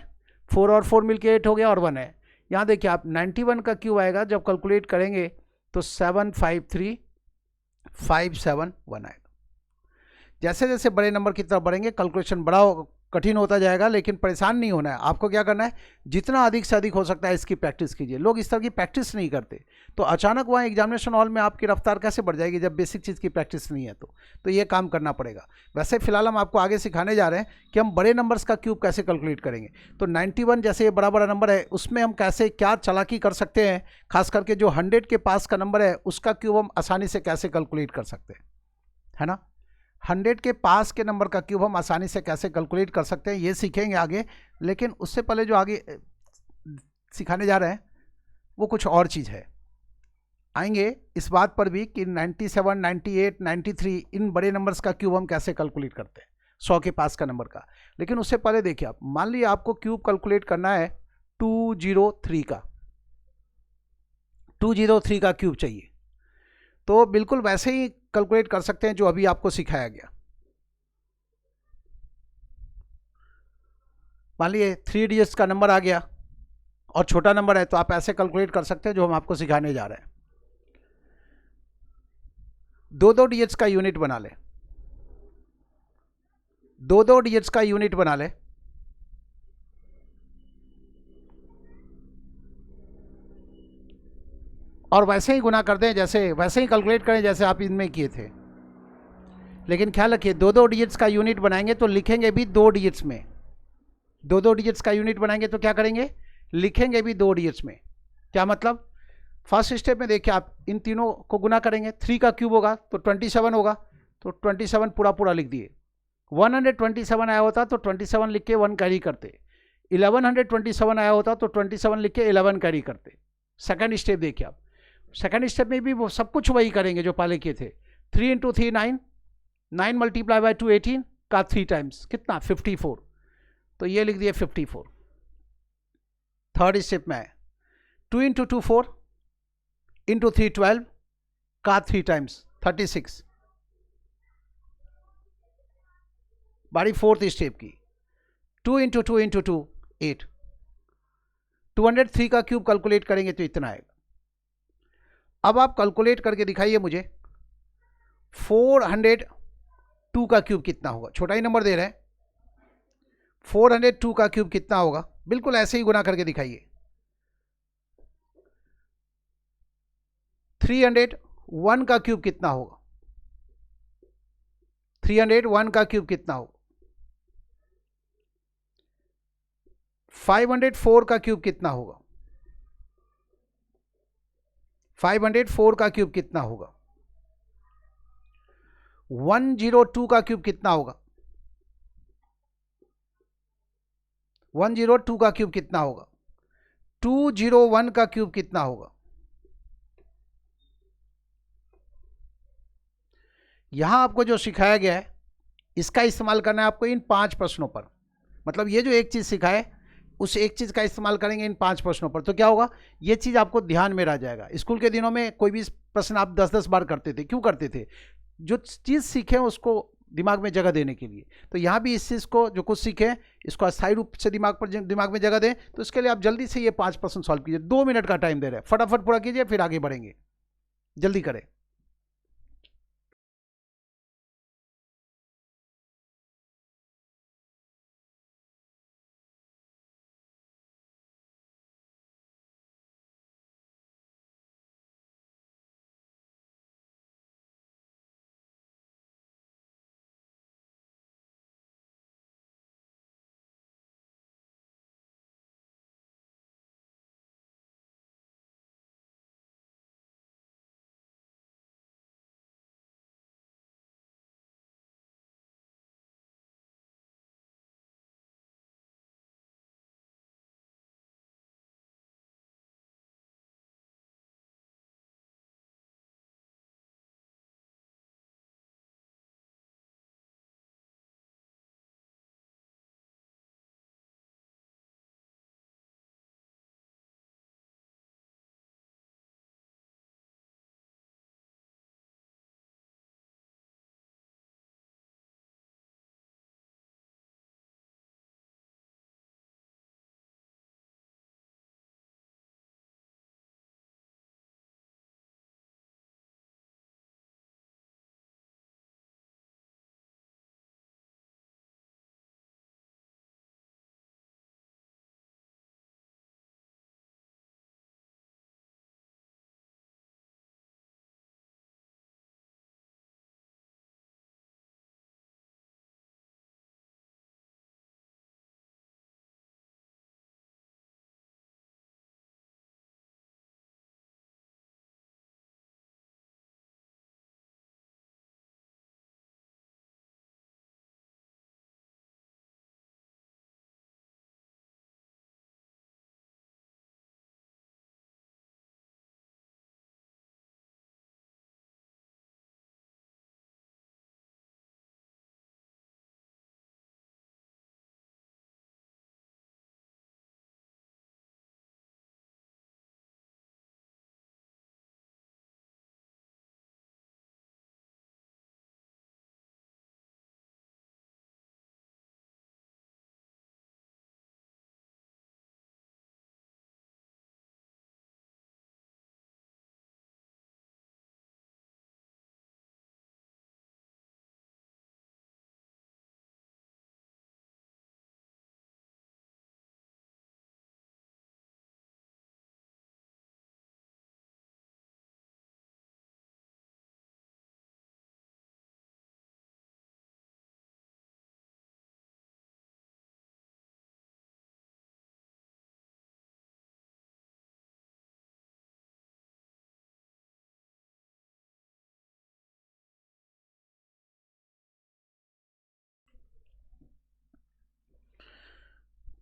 4 और 4 मिलके 8 हो गया और 1 है। यहाँ देखिए आप 91 का क्यूब आएगा जब कैलकुलेट करेंगे तो 753571 आएगा। जैसे जैसे बड़े नंबर की तरफ बढ़ेंगे कैलकुलेशन बड़ा कठिन होता जाएगा, लेकिन परेशान नहीं होना है आपको। क्या करना है, जितना अधिक से अधिक हो सकता है इसकी प्रैक्टिस कीजिए। लोग इस तरह की प्रैक्टिस नहीं करते, तो अचानक वहाँ एग्जामिनेशन हॉल में आपकी रफ्तार कैसे बढ़ जाएगी जब बेसिक चीज़ की प्रैक्टिस नहीं है। तो ये काम करना पड़ेगा। वैसे फिलहाल हम आपको आगे सिखाने जा रहे हैं कि हम बड़े नंबर्स का क्यूब कैसे कैलकुलेट करेंगे। तो 91 जैसे ये बड़ा बड़ा नंबर है, उसमें हम कैसे क्या चालाकी कर सकते हैं, खास करके जो 100 के पास का नंबर है उसका क्यूब हम आसानी से कैसे कैलकुलेट कर सकते हैं, है ना। 100 के पास के नंबर का क्यूब हम आसानी से कैसे कैलकुलेट कर सकते हैं ये सीखेंगे आगे। लेकिन उससे पहले जो आगे सिखाने जा रहे हैं वो कुछ और चीज़ है। आएंगे इस बात पर भी कि 97, 98, 93 इन बड़े नंबर्स का क्यूब हम कैसे कैलकुलेट करते हैं 100 के पास का नंबर का। लेकिन उससे पहले देखिए आप, मान लीजिए आपको क्यूब कैलकुलेट करना है 203 का, 203 का क्यूब चाहिए, तो बिल्कुल वैसे ही कैलकुलेट कर सकते हैं जो अभी आपको सिखाया गया। मान लीजिए 3 डिजिट्स का नंबर आ गया और छोटा नंबर है, तो आप ऐसे कैलकुलेट कर सकते हैं जो हम आपको सिखाने जा रहे हैं। 2 डिजिट्स का यूनिट बना ले, 2 डिजिट्स का यूनिट बना ले। और वैसे ही गुना कर दें, जैसे वैसे ही कैलकुलेट करें जैसे आप इनमें किए थे। लेकिन ख्याल रखिए 2 डिजिट्स का यूनिट बनाएंगे तो लिखेंगे भी 2 डिजिट्स में। 2 डिजिट्स का यूनिट बनाएंगे तो क्या करेंगे, लिखेंगे भी 2 डिजिट्स में। क्या मतलब, फर्स्ट स्टेप में देखिए आप इन तीनों को गुना करेंगे, 3 का क्यूब होगा तो 27 होगा, तो 27 पूरा पूरा लिख दिए। 127 आया होता तो 27 लिख के 1 कैरी करते। 1127 आया होता तो 27 लिख के 11 कैरी करते। सेकंड स्टेप देखिए आप, सेकंड स्टेप में भी वो सब कुछ वही करेंगे जो पहले किए थे। 3 इंटू 3 9, 9 मल्टीप्लाई बाई 2 18 का 3 टाइम्स कितना 54, तो ये लिख दिए 54। थर्ड स्टेप में है 2 इंटू 2 4 इंटू 3 12 का 3 टाइम्स 36। बारी फोर्थ स्टेप की, 2 इंटू 2 इंटू 2 8। 203 का क्यूब कैलकुलेट करेंगे तो इतना आएगा। अब आप कैलकुलेट करके दिखाइए मुझे 402 का क्यूब कितना होगा। छोटा ही नंबर दे रहे हैं, 402 का क्यूब कितना होगा, बिल्कुल ऐसे ही गुना करके दिखाइए। 301 का क्यूब कितना होगा, 301 का क्यूब कितना होगा। 504 का क्यूब कितना होगा, 504 का क्यूब कितना होगा। 102 का क्यूब कितना होगा, 102 का क्यूब कितना होगा। 201 का क्यूब कितना होगा। यहां आपको जो सिखाया गया है इसका इस्तेमाल करना है आपको इन 5 प्रश्नों पर। मतलब ये जो एक चीज सिखाए उस एक चीज का इस्तेमाल करेंगे इन 5 प्रश्नों पर, तो क्या होगा, ये चीज आपको ध्यान में रह जाएगा। स्कूल के दिनों में कोई भी प्रश्न आप 10-10 बार करते थे, क्यों करते थे, जो चीज सीखे उसको दिमाग में जगह देने के लिए। तो यहाँ भी इस चीज को जो कुछ सीखे इसको अस्थायी रूप से दिमाग में जगह दें, तो इसके लिए आप जल्दी से ये 5 प्रश्न सॉल्व कीजिए। 2 मिनट का टाइम दे रहे हैं, फटाफट पूरा कीजिए फिर आगे बढ़ेंगे, जल्दी करें।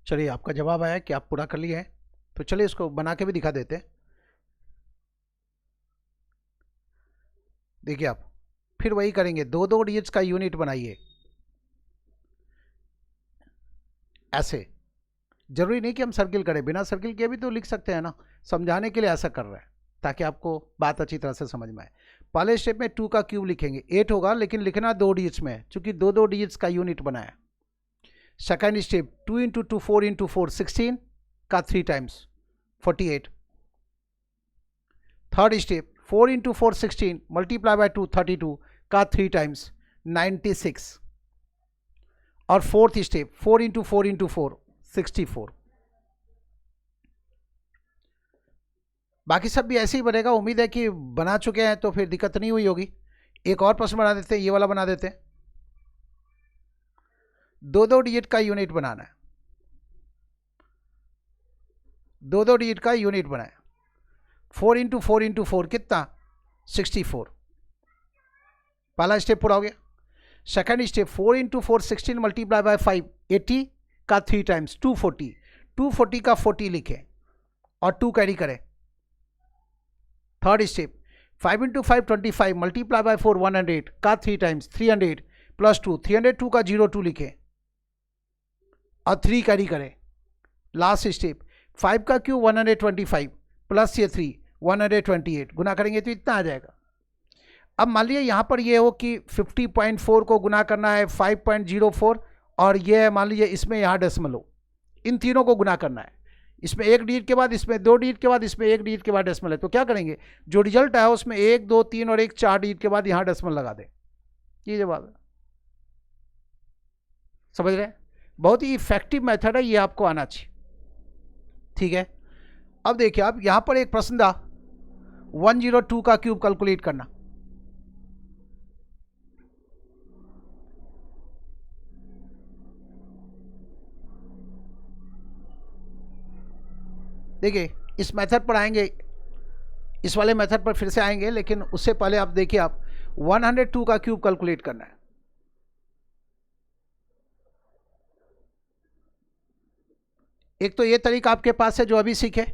चलिए, आपका जवाब आया कि आप पूरा कर लिए हैं, तो चलिए इसको बना के भी दिखा देते हैं। देखिए आप फिर वही करेंगे, दो दो डिजिट्स का यूनिट बनाइए ऐसे। जरूरी नहीं कि हम सर्किल करें, बिना सर्किल के भी तो लिख सकते हैं ना, समझाने के लिए ऐसा कर रहे हैं ताकि आपको बात अच्छी तरह से समझ में आए। पहले स्टेप में 2 का क्यूब लिखेंगे, 8 होगा, लेकिन लिखना 2 डिजिट्स में है चूंकि दो दो डिजिट्स का यूनिट बना है। सेकेंड स्टेप 2 इंटू 2 4 इंटू 4 16 का 3 times 48। Third step 4 into 4 16 multiply by 2 32 का 3 टाइम्स 96। और फोर्थ स्टेप 4 इंटू 4 इंटू 4 64। बाकी सब भी ऐसे ही बनेगा, उम्मीद है कि बना चुके हैं तो फिर दिक्कत नहीं हुई होगी। एक और प्रश्न बना देते हैं, ये वाला बना देते हैं। दो दो डिजिट का यूनिट बनाना है, दो दो डिजिट का यूनिट बनाए। 4 इंटू 4 इंटू 4 कितना 64। पहला स्टेप पूरा हो गया। Second step 4 into 4 16 multiply by 5 80 का 3 टाइम्स 240। 240 का 40 लिखें और 2 कैरी करें। Third step 5 into 5 25 multiply by 4 100 का 3 टाइम्स 300 प्लस 2 302 का 02 लिखें और 3 कैरी करें। लास्ट स्टेप 5 का क्यूब 125 प्लस ये 3 128 गुना करेंगे तो इतना आ जाएगा। अब मान लीजिए यहाँ पर ये हो कि 50.4 को गुना करना है 5.04 और ये है मान लीजिए इसमें यहाँ डेसिमल हो, इन तीनों को गुना करना है। इसमें एक डिजिट के बाद, इसमें दो डिजिट के बाद, इसमें एक डिजिट के बाद डेसिमल है, तो क्या करेंगे, जो रिजल्ट है उसमें 1 2 3 और 1 4 डिजिट के बाद यहाँ डेसिमल लगा दें। ये जवाब है, समझ रहे हैं? बहुत ही इफेक्टिव मेथड है, ये आपको आना चाहिए। ठीक है, अब देखिए आप यहाँ पर एक प्रश्न था 102 का क्यूब कैलकुलेट करना। देखिए इस मेथड पर आएंगे, इस वाले मेथड पर फिर से आएंगे, लेकिन उससे पहले आप देखिए आप 102 का क्यूब कैलकुलेट करना है। एक तो ये तरीका आपके पास है जो अभी सीखे,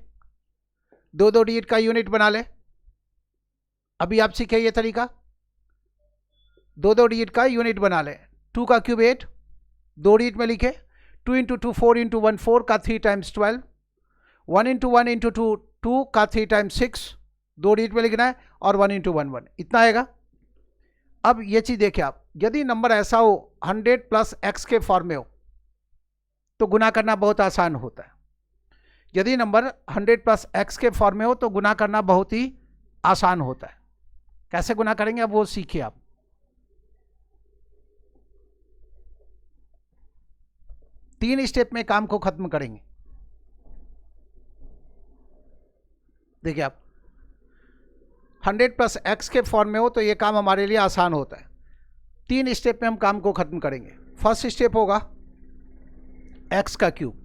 दो दो डिजिट का यूनिट बना ले। अभी आप सीखे ये तरीका, दो दो डिजिट का यूनिट बना ले। 2 का क्यूब 8, दो डिजिट में लिखे। 2 इंटू 2 4 इंटू 1 4 का 3 टाइम्स 12। 1 इंटू 1 इंटू 2 2 का 3 टाइम्स 6, दो डिजिट में लिखना है। और 1 इंटू 1 1 इतना आएगा। अब ये चीज़ देखिए आप, यदि नंबर ऐसा हो 100 प्लस एक्स के फॉर्म में हो तो गुना करना बहुत आसान होता है। यदि नंबर 100 प्लस एक्स के फॉर्म में हो तो गुना करना बहुत ही आसान होता है। कैसे गुना करेंगे अब वो सीखिए आप। तीन स्टेप में काम को खत्म करेंगे। देखिए आप 100 प्लस एक्स के फॉर्म में हो तो ये काम हमारे लिए आसान होता है। 3 स्टेप में हम काम को खत्म करेंगे। फर्स्ट स्टेप होगा एक्स का क्यूब,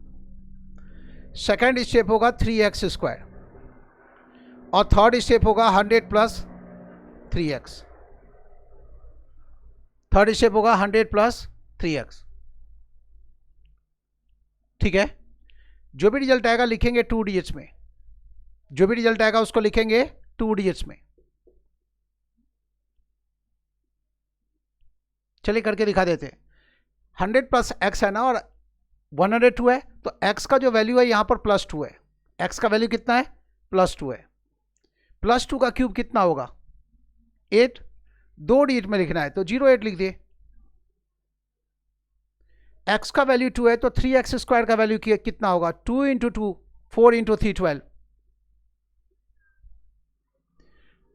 सेकेंड स्टेप होगा 3x स्क्वायर और थर्ड स्टेप होगा 100 प्लस 3x। थर्ड स्टेप होगा 100 प्लस 3x। ठीक है, जो भी रिजल्ट आएगा लिखेंगे 2 डिजिट्स में, जो भी रिजल्ट आएगा उसको लिखेंगे 2 डिजिट्स में। चलिए करके दिखा देते हैं। 100 प्लस एक्स है ना और 102 है, तो x का जो वैल्यू है यहां पर +2 है। x का वैल्यू कितना है, +2 है। +2 का क्यूब कितना होगा 8, दो डिजिट में लिखना है तो 08 लिख दिए। x का वैल्यू 2 है तो 3x स्क्वायर का वैल्यू कितना होगा 2 इंटू 2 4 इंटू 3 12।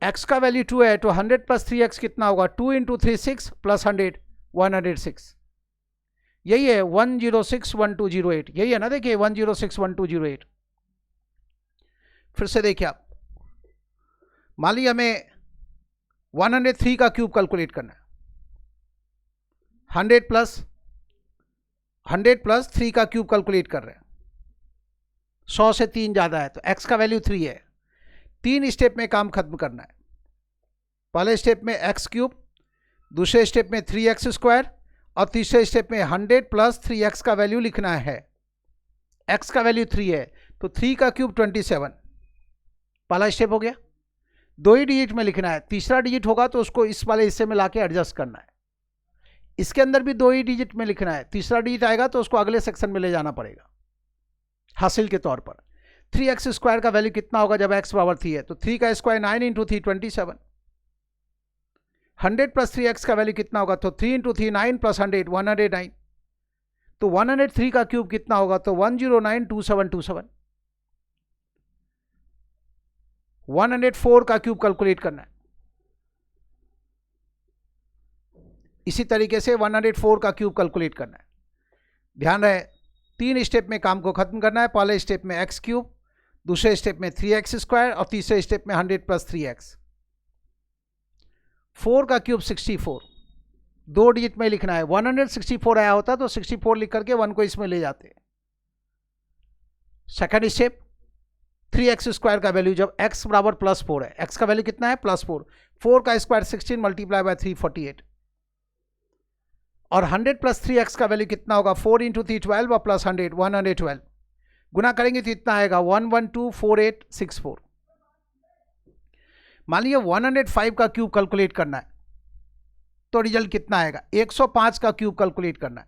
x का वैल्यू 2 है तो 100 प्लस 3x कितना होगा 2 इंटू 3 6 प्लस 100 106। यही है 1061208, यही है ना, देखिए 1061208। फिर से देखिए आप, मान लीजिए हमें 103 का क्यूब कैलकुलेट करना है। 100 प्लस 3 का क्यूब कैलकुलेट कर रहे हैं। 100 से 3 ज़्यादा है तो x का वैल्यू 3 है। 3 स्टेप में काम खत्म करना है। पहले स्टेप में x क्यूब, दूसरे स्टेप में 3x स्क्वायर और तीसरे स्टेप में 100 प्लस 3x का वैल्यू लिखना है। x का वैल्यू 3 है, तो 3 का क्यूब 27, पहला स्टेप हो गया। दो ही डिजिट में लिखना है, तीसरा डिजिट होगा तो उसको इस वाले हिस्से में लाके एडजस्ट करना है। इसके अंदर भी दो ही डिजिट में लिखना है, तीसरा डिजिट आएगा तो उसको अगले सेक्शन में ले जाना पड़ेगा हासिल के तौर पर। 3x स्क्वायर का वैल्यू कितना होगा जब x पावर 3 है, तो 3 का स्क्वायर 9 इंटू 3 27। 100 प्लस 3x का वैल्यू कितना होगा, तो 3 इंटू 3 9 प्लस 100 109। तो 103 का क्यूब कितना होगा, तो 1092727। 104 का क्यूब कैलकुलेट करना है। इसी तरीके से 104 का क्यूब कैलकुलेट करना है। ध्यान रहे, 3 स्टेप में काम को खत्म करना है। पहले स्टेप में x क्यूब, दूसरे स्टेप में 3x स्क्वायर और तीसरे स्टेप में 100 प्लस 3x। 4 का क्यूब 64, दो डिजिट में लिखना है। 164 आया होता तो 64 लिख करके 1 को इसमें ले जाते। सेकंड स्टेप, 3x स्क्वायर का वैल्यू जब x बराबर प्लस 4 है, x का वैल्यू कितना है प्लस 4, 4 का स्क्वायर 16 मल्टीप्लाई बाय 348। और 100 प्लस 3x का वैल्यू कितना होगा, 4 इंटू 3 12 और प्लस 100 112। गुना करेंगे तो इतना आएगा 1124864। मान लीजिए 105 का क्यूब कैलकुलेट करना है, तो रिजल्ट कितना आएगा, 105 का क्यूब कैलकुलेट करना है।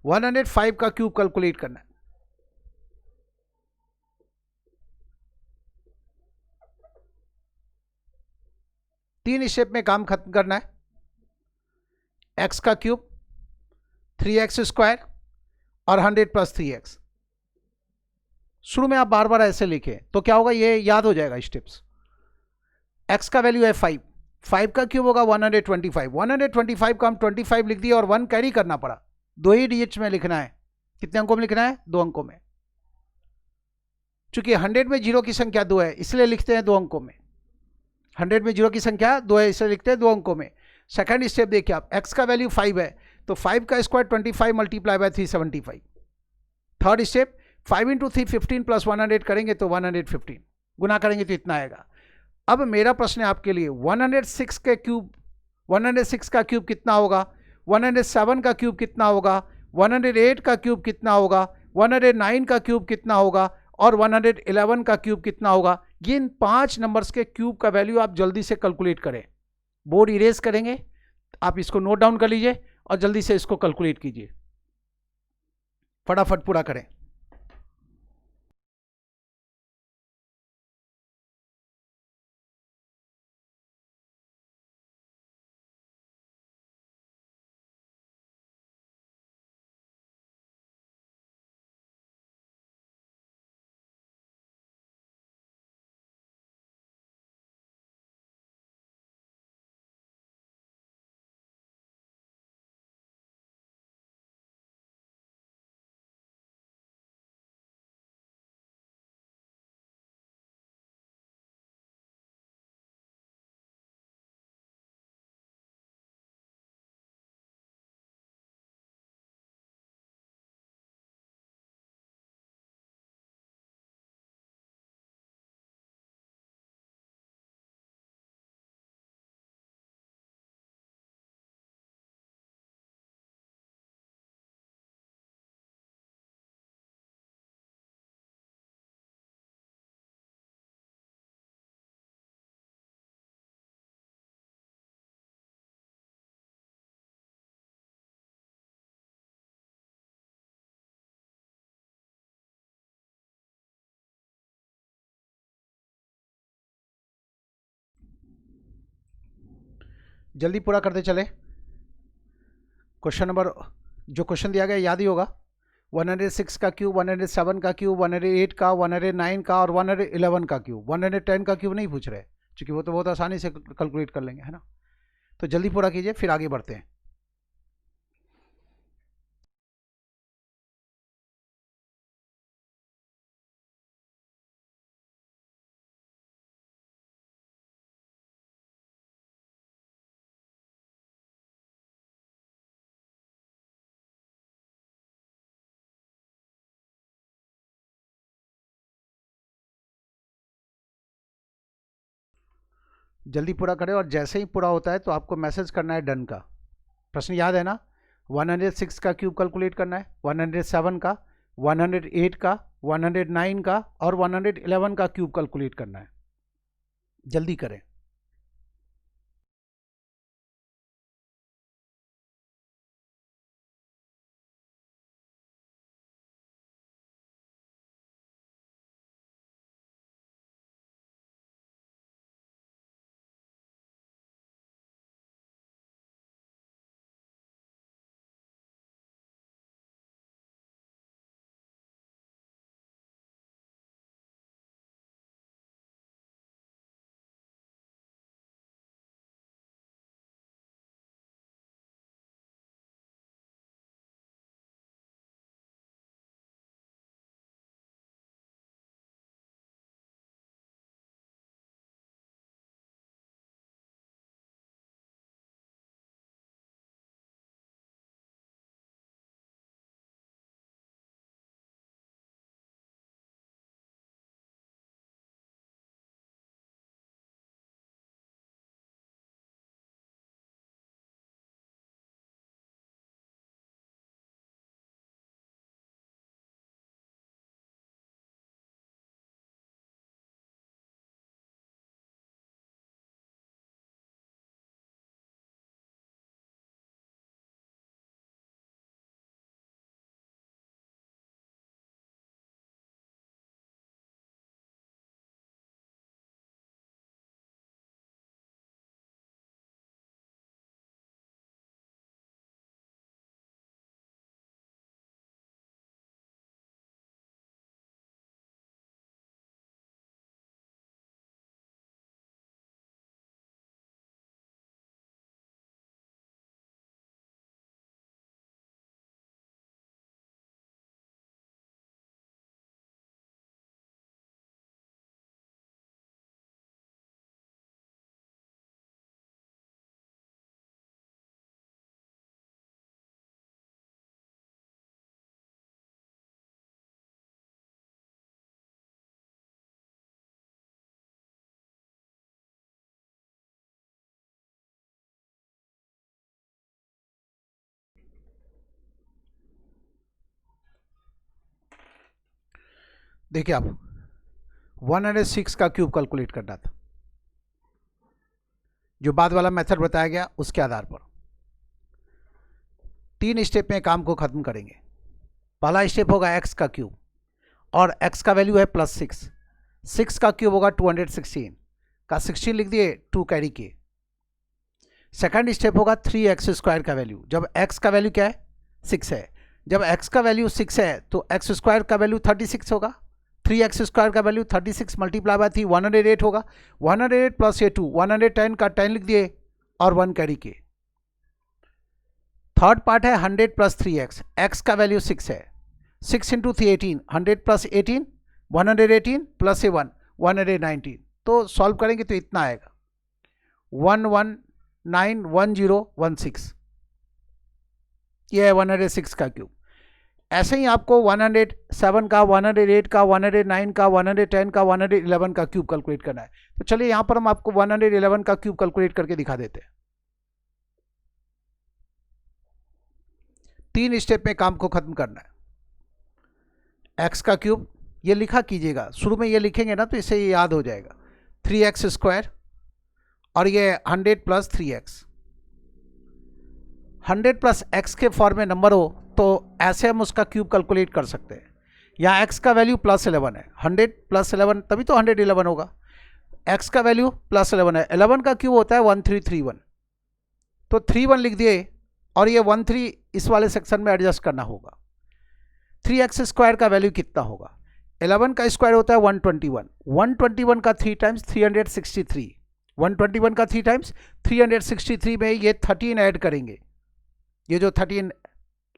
वन 105 का क्यूब कैलकुलेट करना है। तीन स्टेप में काम खत्म करना है। x का क्यूब, 3x स्क्वायर और 100 प्लस 3x। शुरू में आप बार बार ऐसे लिखें तो क्या होगा, ये याद हो जाएगा स्टेप्स। x का वैल्यू है 5, 5 का क्यूब होगा 125। 125 का हम 25 लिख दिए और 1 कैरी करना पड़ा। दो ही डिजिट्स में लिखना है। कितने अंकों में लिखना है, 2 अंकों में। चूंकि 100 में 0 की संख्या 2 है इसलिए लिखते हैं 2 अंकों में। 100 में 0 की संख्या 2 है इसलिए लिखते हैं 2 अंकों में। सेकंड स्टेप देखिए आप, x का वैल्यू 5 है तो 5 का square 25 multiply by 375। Third step, 5 into 3 15 plus 100 करेंगे तो 115, गुना करेंगे तो इतना आएगा। अब मेरा प्रश्न है आपके लिए, 106 के क्यूब, 106 का क्यूब कितना होगा, 107 का क्यूब कितना होगा, 108 का क्यूब कितना होगा, 109 का क्यूब कितना होगा और 111 का क्यूब कितना होगा। ये इन 5 नंबर्स के क्यूब का वैल्यू आप जल्दी से कैलकुलेट करें। बोर्ड इरेज करेंगे, आप इसको नोट डाउन कर लीजिए और जल्दी से इसको कैलकुलेट कीजिए, फटाफट पूरा करें। जल्दी पूरा करते चले। क्वेश्चन नंबर, जो क्वेश्चन दिया गया याद ही होगा, 106 का क्यूब, 107 का क्यूब, 108 का, 109 का और 111 का क्यूब। 110 का क्यूब नहीं पूछ रहे क्योंकि वो तो बहुत आसानी से कैलकुलेट कर लेंगे, है ना। तो जल्दी पूरा कीजिए फिर आगे बढ़ते हैं। जल्दी पूरा करें, और जैसे ही पूरा होता है तो आपको मैसेज करना है डन का। प्रश्न याद है ना? 106 का क्यूब कैलकुलेट करना है, 107 का, 108 का, 109 का और 111 का क्यूब कैलकुलेट करना है। जल्दी करें। देखिए आप 106 का क्यूब कैलकुलेट करना था, जो बाद वाला मेथड बताया गया उसके आधार पर 3 स्टेप में काम को खत्म करेंगे। पहला स्टेप होगा x का क्यूब, और x का वैल्यू है +6, 6 का क्यूब होगा 216 का 16 लिख दिए 2 कैरी के। सेकंड स्टेप होगा 3x² का वैल्यू, जब x का वैल्यू क्या है 6 है, जब x का वैल्यू 6 है तो x² का वैल्यू 36 होगा, 3x² का वैल्यू 36 मल्टीप्लाई बाय 3 108 होगा, 108 प्लस ये 2 110 का 10 लिख दिए और 1 कैरी के। थर्ड पार्ट है 100 प्लस 3x, x का वैल्यू 6 है, 6 इंटू 3 18, 100 प्लस 18 118 प्लस 1 119, तो सॉल्व करेंगे तो इतना आएगा 1191016, ये है 106 का क्यूब। ऐसे ही आपको 107 का, 108 का, 109 का, 110 का, 111 का क्यूब कैलकुलेट करना है। तो चलिए यहां पर हम आपको 111 का क्यूब कैलकुलेट करके दिखा देते हैं। 3 स्टेप में काम को खत्म करना है। x का क्यूब ये लिखा कीजिएगा, शुरू में ये लिखेंगे ना तो इससे ये याद हो जाएगा, 3x² और ये 100 प्लस 3x। 100 प्लस x के फॉर्म में नंबर हो तो ऐसे हम उसका क्यूब कैलकुलेट कर सकते हैं। यहाँ x का वैल्यू +11 है, 100 प्लस 11 तभी तो 111 होगा। x का वैल्यू +11 है, 11 का क्यूब होता है 1331, तो 31 लिख दिए और ये 13 इस वाले सेक्शन में एडजस्ट करना होगा। 3x² का वैल्यू कितना होगा, 11 का स्क्वायर होता है 121, 121 का 3 टाइम्स 363, 121 का 3 टाइम्स 363 में ये 13 ऐड करेंगे, ये जो 13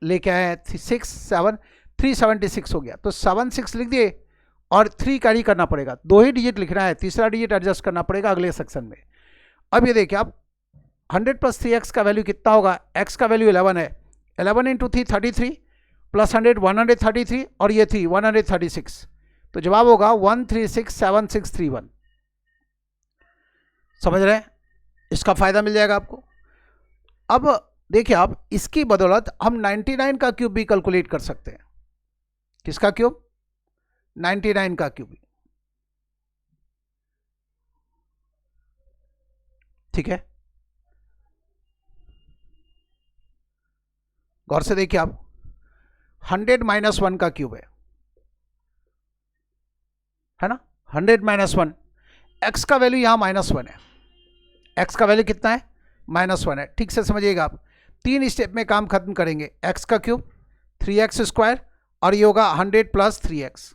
लेके आए हैं 6 7 376 हो गया, तो 76 लिख दिए और 3 कैरी करना पड़ेगा, 2 ही डिजिट लिखना है, तीसरा डिजिट एडजस्ट करना पड़ेगा अगले सेक्शन में। अब ये देखिए आप 100 प्लस 3x का वैल्यू कितना होगा, x का वैल्यू 11 है, 11 इंटू 3 33 प्लस 100 133 और ये थी 136, तो जवाब होगा 1367631। समझ रहे हैं? इसका फायदा मिल जाएगा आपको। अब देखिए आप, इसकी बदौलत हम 99 का क्यूब भी कैलकुलेट कर सकते हैं। किसका क्यूब? 99 का क्यूब। ठीक है, गौर से देखिए आप, 100 माइनस 1 का क्यूब है ना, 100 माइनस 1। एक्स का वैल्यू यहां -1 है। एक्स का वैल्यू कितना है? -1 है। ठीक से समझिएगा आप, 3 स्टेप में काम खत्म करेंगे। एक्स का क्यूब 3x², और ये होगा 100 प्लस 3x।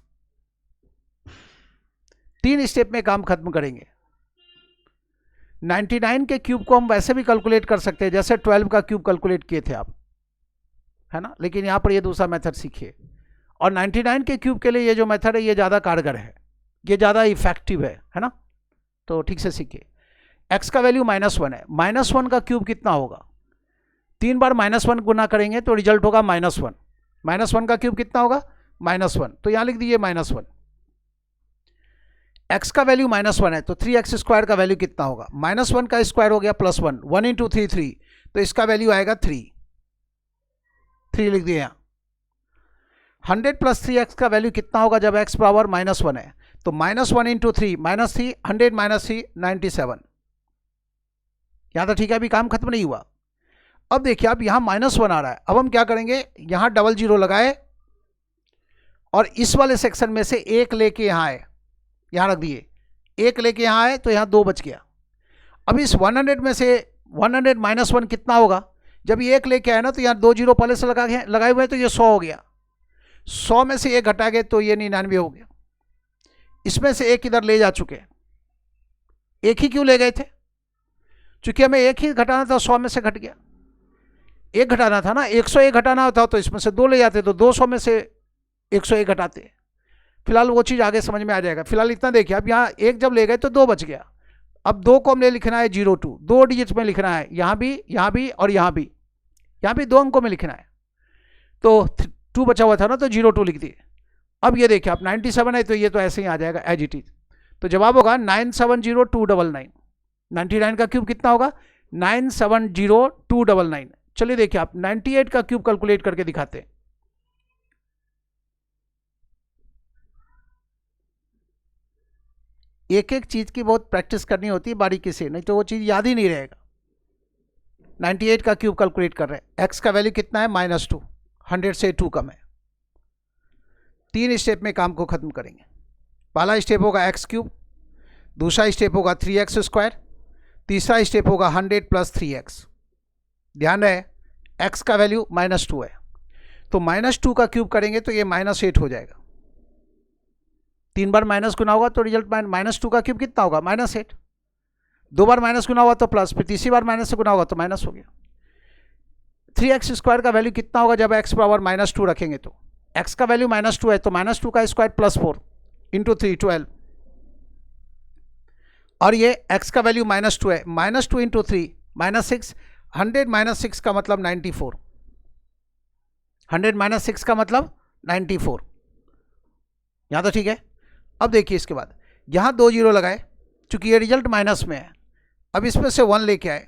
3 स्टेप में काम खत्म करेंगे। 99 के क्यूब को हम वैसे भी कैलकुलेट कर सकते हैं, जैसे 12 का क्यूब कैलकुलेट किए थे आप, है ना, लेकिन यहां पर ये दूसरा मेथड सीखिए। और 99 के क्यूब के लिए ये जो मेथड है ये ज़्यादा कारगर है, ये ज़्यादा इफेक्टिव है ना, तो ठीक से सीखिए। एक्स का वैल्यू -1 है। -1 का क्यूब कितना होगा? 3 बार -1 गुना करेंगे तो रिजल्ट होगा -1। -1 का क्यूब कितना होगा? -1। तो यहां लिख दीजिए -1। एक्स का वैल्यू -1 है, तो 3x² का वैल्यू कितना होगा? -1 का स्क्वायर हो गया +1, 1 इंटू 3 3, तो इसका वैल्यू आएगा 3 लिख दिए यहाँ। 100 प्लस 3x का वैल्यू कितना होगा जब x पावर -1 है? तो -1 इंटू 3, -3, 100 माइनस 3, 97। यहां तक ठीक है, अभी काम खत्म नहीं हुआ। अब देखिए आप, यहां -1 आ रहा है। अब हम क्या करेंगे, यहां डबल जीरो लगाए और इस वाले सेक्शन में से एक लेके यहां आए, यहां रख दिए। एक लेके यहां आए तो यहां 2 बच गया। अब इस 100 में से 100 माइनस 1 कितना होगा? जब ये एक लेके आए ना, तो यहां 2 जीरो पहले से लगाए हुए हैं, तो ये 100 हो गया। 100 में से एक घटा गए तो ये 99 हो गया। इसमें से एक इधर ले जा चुके हैं। एक ही क्यों ले गए थे? चूंकि हमें एक ही घटाना था, 100 में से घट गया। एक घटाना था ना, 101 घटाना होता तो इसमें से 2 ले जाते, तो 200 में से 101 घटाते। फिलहाल वो चीज़ आगे समझ में आ जाएगा। फिलहाल इतना देखिए, अब यहाँ एक जब ले गए तो 2 बच गया। अब 2 को हमने लिखना है 02, 2 डिजिट में लिखना है, यहाँ भी और यहाँ भी 2 अंकों में लिखना है। तो 2 बचा हुआ था ना, तो 02 लिख दिए। अब ये देखिए आप, 97 है तो ये तो ऐसे ही आ जाएगा एज इट इज। तो जवाब होगा 970299। 99 का क्यूब कितना होगा? 970299। चलिए देखिए आप, 98 का क्यूब कैलकुलेट करके दिखाते हैं। एक एक चीज की बहुत प्रैक्टिस करनी होती है बारीकी से, नहीं तो वो चीज याद ही नहीं रहेगा। 98 का क्यूब कैलकुलेट कर रहे हैं। एक्स का वैल्यू कितना है? -2, 100 से 2 कम है। 3 स्टेप में काम को खत्म करेंगे। पहला स्टेप होगा x³, दूसरा स्टेप होगा 3x², तीसरा स्टेप होगा 100 प्लस 3x। ध्यान रहे, x का वैल्यू -2 है, तो -2 का क्यूब करेंगे तो ये -8 हो जाएगा। 3 बार माइनस गुना होगा तो रिजल्ट -2 का क्यूब कितना होगा? -8। 2 बार माइनस गुना हुआ तो प्लस, फिर तीसरी बार माइनस से गुना होगा तो माइनस हो गया। 3x² का वैल्यू कितना होगा जब x पावर -2 रखेंगे? तो x का वैल्यू -2 है, तो -2 का स्क्वायर +4 इंटू 3, 12। और ये x का वैल्यू -2 है, -2 इंटू 3, -6। 100 माइनस 6 का मतलब 94। 100 माइनस 6 का मतलब 94। यहां तो ठीक है। अब देखिए इसके बाद यहां 2 जीरो लगाए, चूंकि ये रिजल्ट माइनस में है। अब इसमें से 1 लेके आए,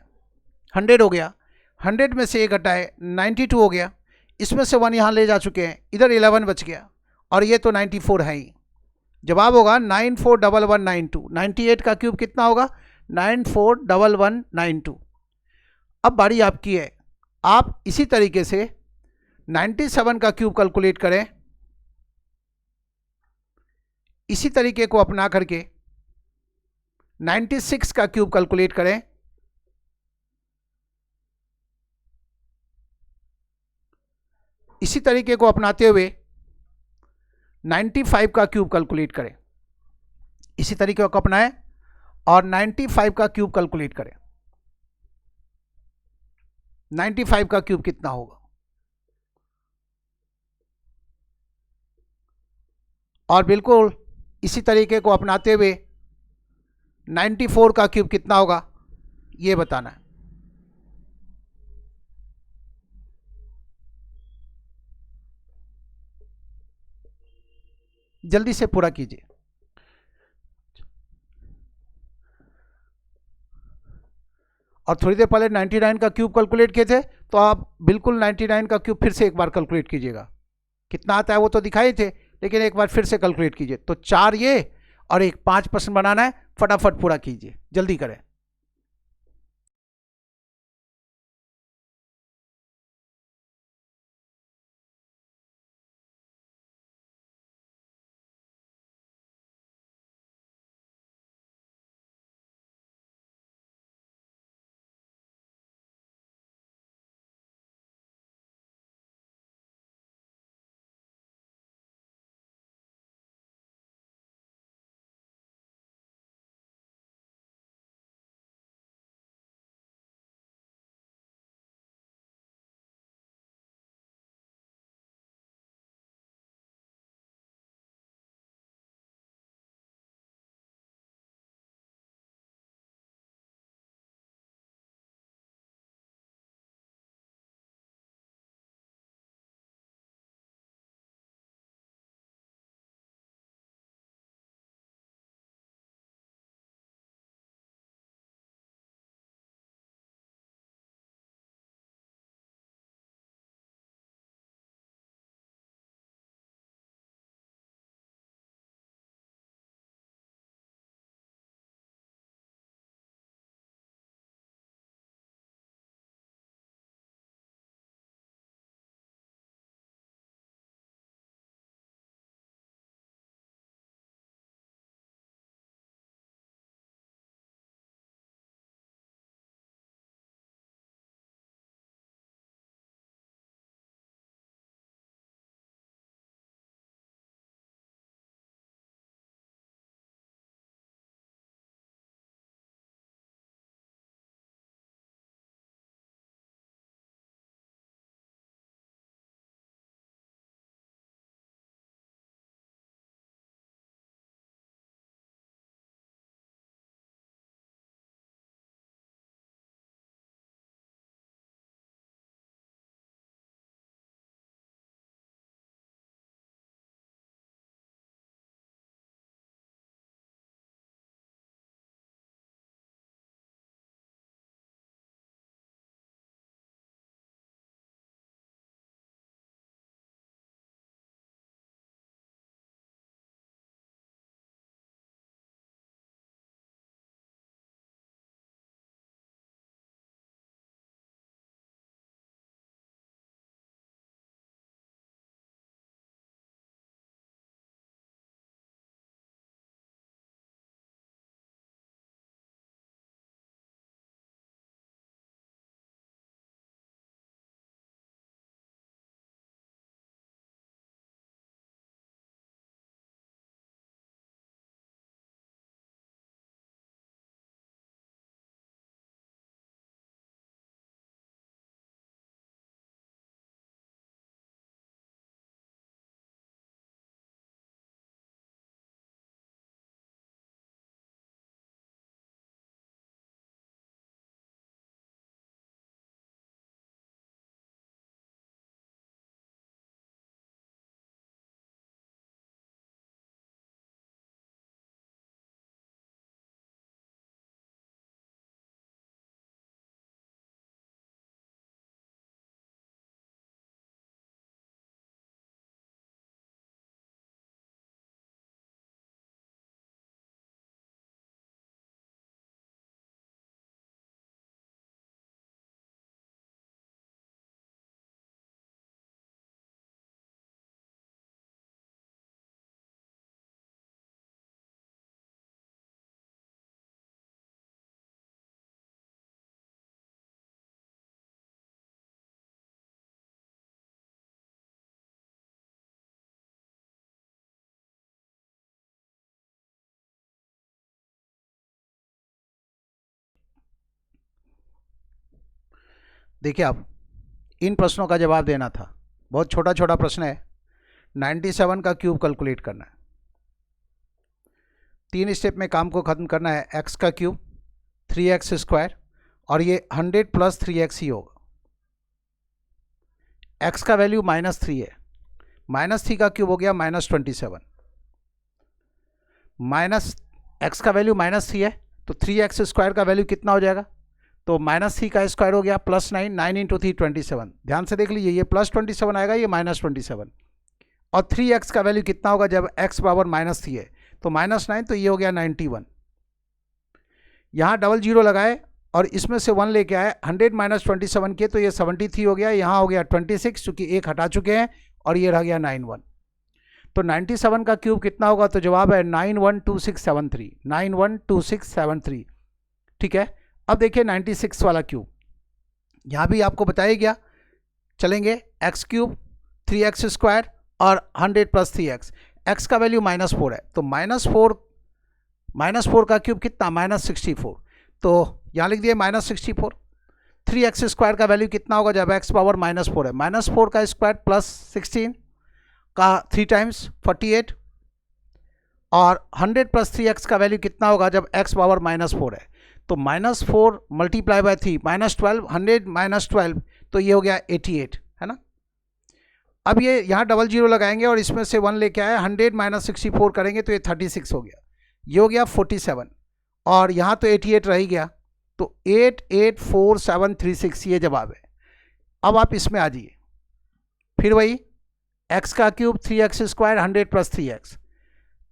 100 हो गया। 100 में से 1 घटाए, 92 हो गया। इसमें से 1 यहाँ ले जा चुके हैं, इधर 11 बच गया, और ये तो 94 है ही। जवाब होगा 941192। 98 का क्यूब कितना होगा? 941192। अब बारी आपकी है, आप इसी तरीके से 97 का क्यूब कैलकुलेट करें। इसी तरीके को अपना करके 96 का क्यूब कैलकुलेट करें। इसी तरीके को अपनाते हुए 95 का क्यूब कैलकुलेट करें। इसी तरीके को अपनाएं और 95 का क्यूब कैलकुलेट करें। 95 का क्यूब कितना होगा? और बिल्कुल इसी तरीके को अपनाते हुए 94 का क्यूब कितना होगा ये बताना है। जल्दी से पूरा कीजिए। और थोड़ी देर पहले 99 का क्यूब कैलकुलेट किए थे, तो आप बिल्कुल 99 का क्यूब फिर से एक बार कैलकुलेट कीजिएगा। कितना आता है वो तो दिखाए थे, लेकिन एक बार फिर से कैलकुलेट कीजिए। तो 4 ये और एक 5% बनाना है, फटाफट पूरा कीजिए, जल्दी करें। देखिए, आप इन प्रश्नों का जवाब देना था। बहुत छोटा छोटा प्रश्न है। 97 का क्यूब कैलकुलेट करना है। 3 स्टेप में काम को खत्म करना है। x का क्यूब 3x स्क्वायर, और ये 100 प्लस 3x ही होगा। x का वैल्यू -3 है। -3 का क्यूब हो गया -27। माइनस x का वैल्यू -3 है, तो 3x स्क्वायर का वैल्यू कितना हो जाएगा? तो -3 का स्क्वायर हो गया +9, 9 इंटू 3 27। ध्यान से देख लीजिए, ये +27 आएगा, ये -27। और 3x का वैल्यू कितना होगा जब x बराबर -3 है, तो -9, तो ये हो गया 91। यहाँ डबल जीरो लगाए और इसमें से 1 लेके आए, 100 - 27 के, तो ये 73 हो गया। यहाँ हो गया 26, चूंकि एक हटा चुके हैं, और ये रह गया 91। तो 97 का क्यूब कितना होगा, तो जवाब है 912673, 912673। ठीक है। अब देखिए 96 वाला क्यूब, यहाँ भी आपको बताया गया। चलेंगे, एक्स क्यूब 3x स्क्वायर और 100 + 3x, x का वैल्यू -4 है, तो -4 का क्यूब कितना, -64। तो यहाँ लिख दिए -64। 3x स्क्वायर का वैल्यू कितना होगा जब x पावर -4 है, -4 का स्क्वायर +16 का 3 टाइम्स 48। और 100 + 3x का वैल्यू कितना होगा जब x पावर -4 है, तो -4 मल्टीप्लाई बाय 3, -12, 100 - 12, तो ये हो गया 88, है ना। अब ये यहाँ डबल जीरो लगाएंगे और इसमें से 1 लेके आए, 100 - 64 करेंगे तो ये 36 हो गया, ये हो गया 47, और यहाँ तो 88 रह ही गया, तो 884736 ये जवाब है। अब आप इसमें आ जाइए, फिर वही x का cube 3x square 100 + 3x,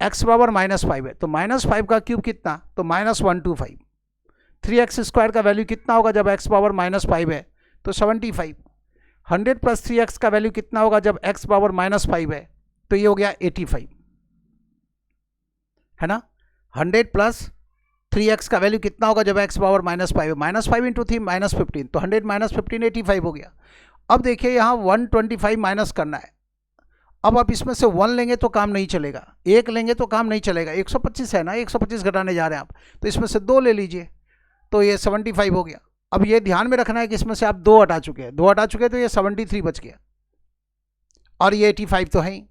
x बराबर -5 है, तो -5 का क्यूब कितना, तो -125। 3x स्क्वायर का वैल्यू कितना होगा जब x पावर -5 है, तो 75। 100 + 3x का वैल्यू कितना होगा जब x पावर -5 है, तो ये हो गया 85, है ना। 100 + 3x का वैल्यू कितना होगा जब x पावर -5 है, -5 इंटू 3 -15, तो 100 - 15 85 हो गया। अब देखिए यहाँ 125 माइनस करना है। अब आप इसमें से 1 लेंगे तो काम नहीं चलेगा, 1 लेंगे तो काम नहीं चलेगा, 125 है ना, 125 घटाने जा रहे हैं आप, तो इसमें से 2 ले लीजिए, तो ये 75 हो गया। अब ये ध्यान में रखना है कि इसमें से आप 2 हटा चुके हैं, 2 हटा चुके हैं, तो ये 73 बच गया, और ये 85 तो है ही,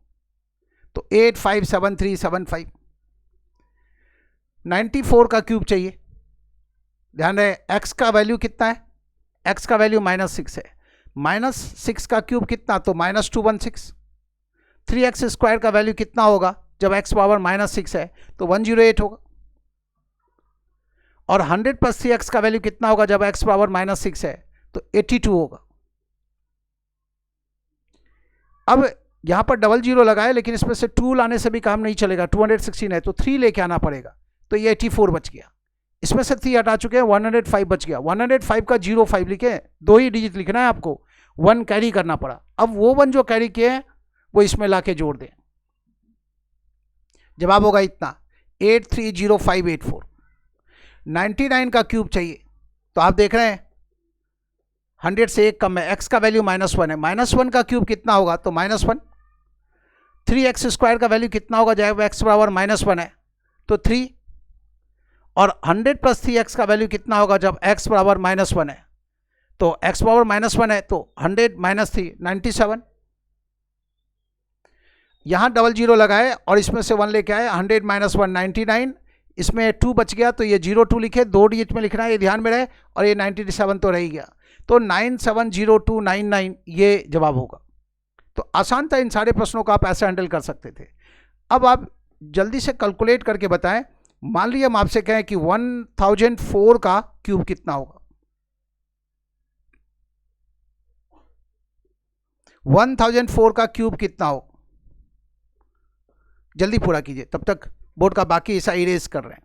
तो 857375। 94 का क्यूब चाहिए। ध्यान रहे, x का वैल्यू कितना है, x का वैल्यू -6 है, -6 का क्यूब कितना, तो -216। 3x स्क्वायर का वैल्यू कितना होगा जब x पावर -6 है, तो 108 होगा। और 100 + 3x का वैल्यू कितना होगा जब x पावर -6 है, तो 82 होगा। अब यहां पर डबल जीरो लगाए, लेकिन इसमें से 2 लाने से भी काम नहीं चलेगा, 216 है, तो 3 लेके आना पड़ेगा, तो ये 84 बच गया। इसमें से 3 हटा चुके हैं, 105 बच गया। 105 का 05 लिखे, 2 ही डिजिट लिखना है आपको, 1 कैरी करना पड़ा। अब वो 1 जो कैरी किए हैं वो इसमें लाके जोड़ दें, जवाब होगा इतना 830584। 99 का क्यूब चाहिए, तो आप देख रहे हैं 100 से 1 कम है, x का वैल्यू -1 है, -1 का क्यूब कितना होगा, तो -1। 3x स्क्वायर का वैल्यू कितना होगा जब x बराबर -1 है, तो 3। और 100 + 3x का वैल्यू कितना होगा जब x बराबर -1 है, तो x पावर -1 है, तो 100 - 3 97। यहाँ डबल जीरो लगाए और इसमें से 1 लेके आए, 100 - 1 99, इसमें 2 बच गया, तो ये 02 लिखे, 2 डिजिट में लिखना है, ये ध्यान में रहे, और ये 97 तो रह ही गया, तो 970299 ये जवाब होगा। तो आसान था, इन सारे प्रश्नों को आप ऐसे हैंडल कर सकते थे। अब आप जल्दी से कैलकुलेट करके बताएं, मान लीजिए हम आपसे कहें कि 1004 का क्यूब कितना होगा, 1004 का क्यूब कितना होगा, जल्दी पूरा कीजिए, तब तक बोर्ड का बाकी हिस्सा इरेज कर रहे हैं।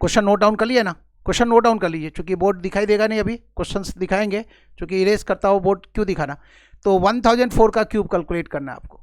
क्वेश्चन नोट डाउन कर लिया ना, क्वेश्चन नोट डाउन कर लीजिए, क्योंकि बोर्ड दिखाई देगा नहीं, अभी क्वेश्चंस दिखाएंगे, क्योंकि इरेज करता हो बोर्ड क्यों दिखाना। तो 1004 का क्यूब कैलकुलेट करना है आपको।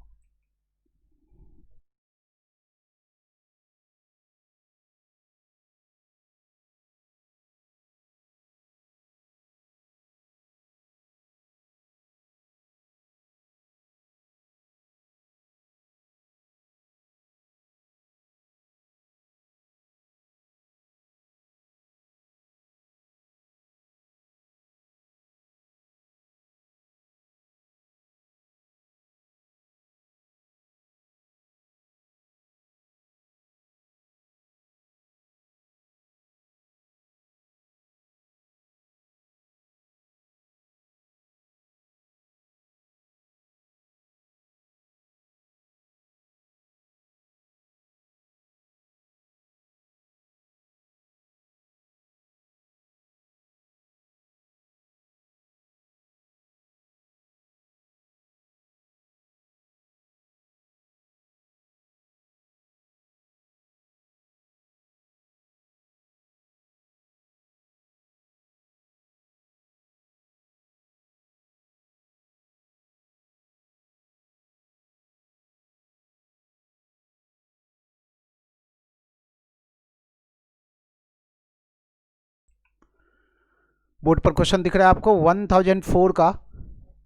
बोर्ड पर क्वेश्चन दिख रहा है आपको, 1004 का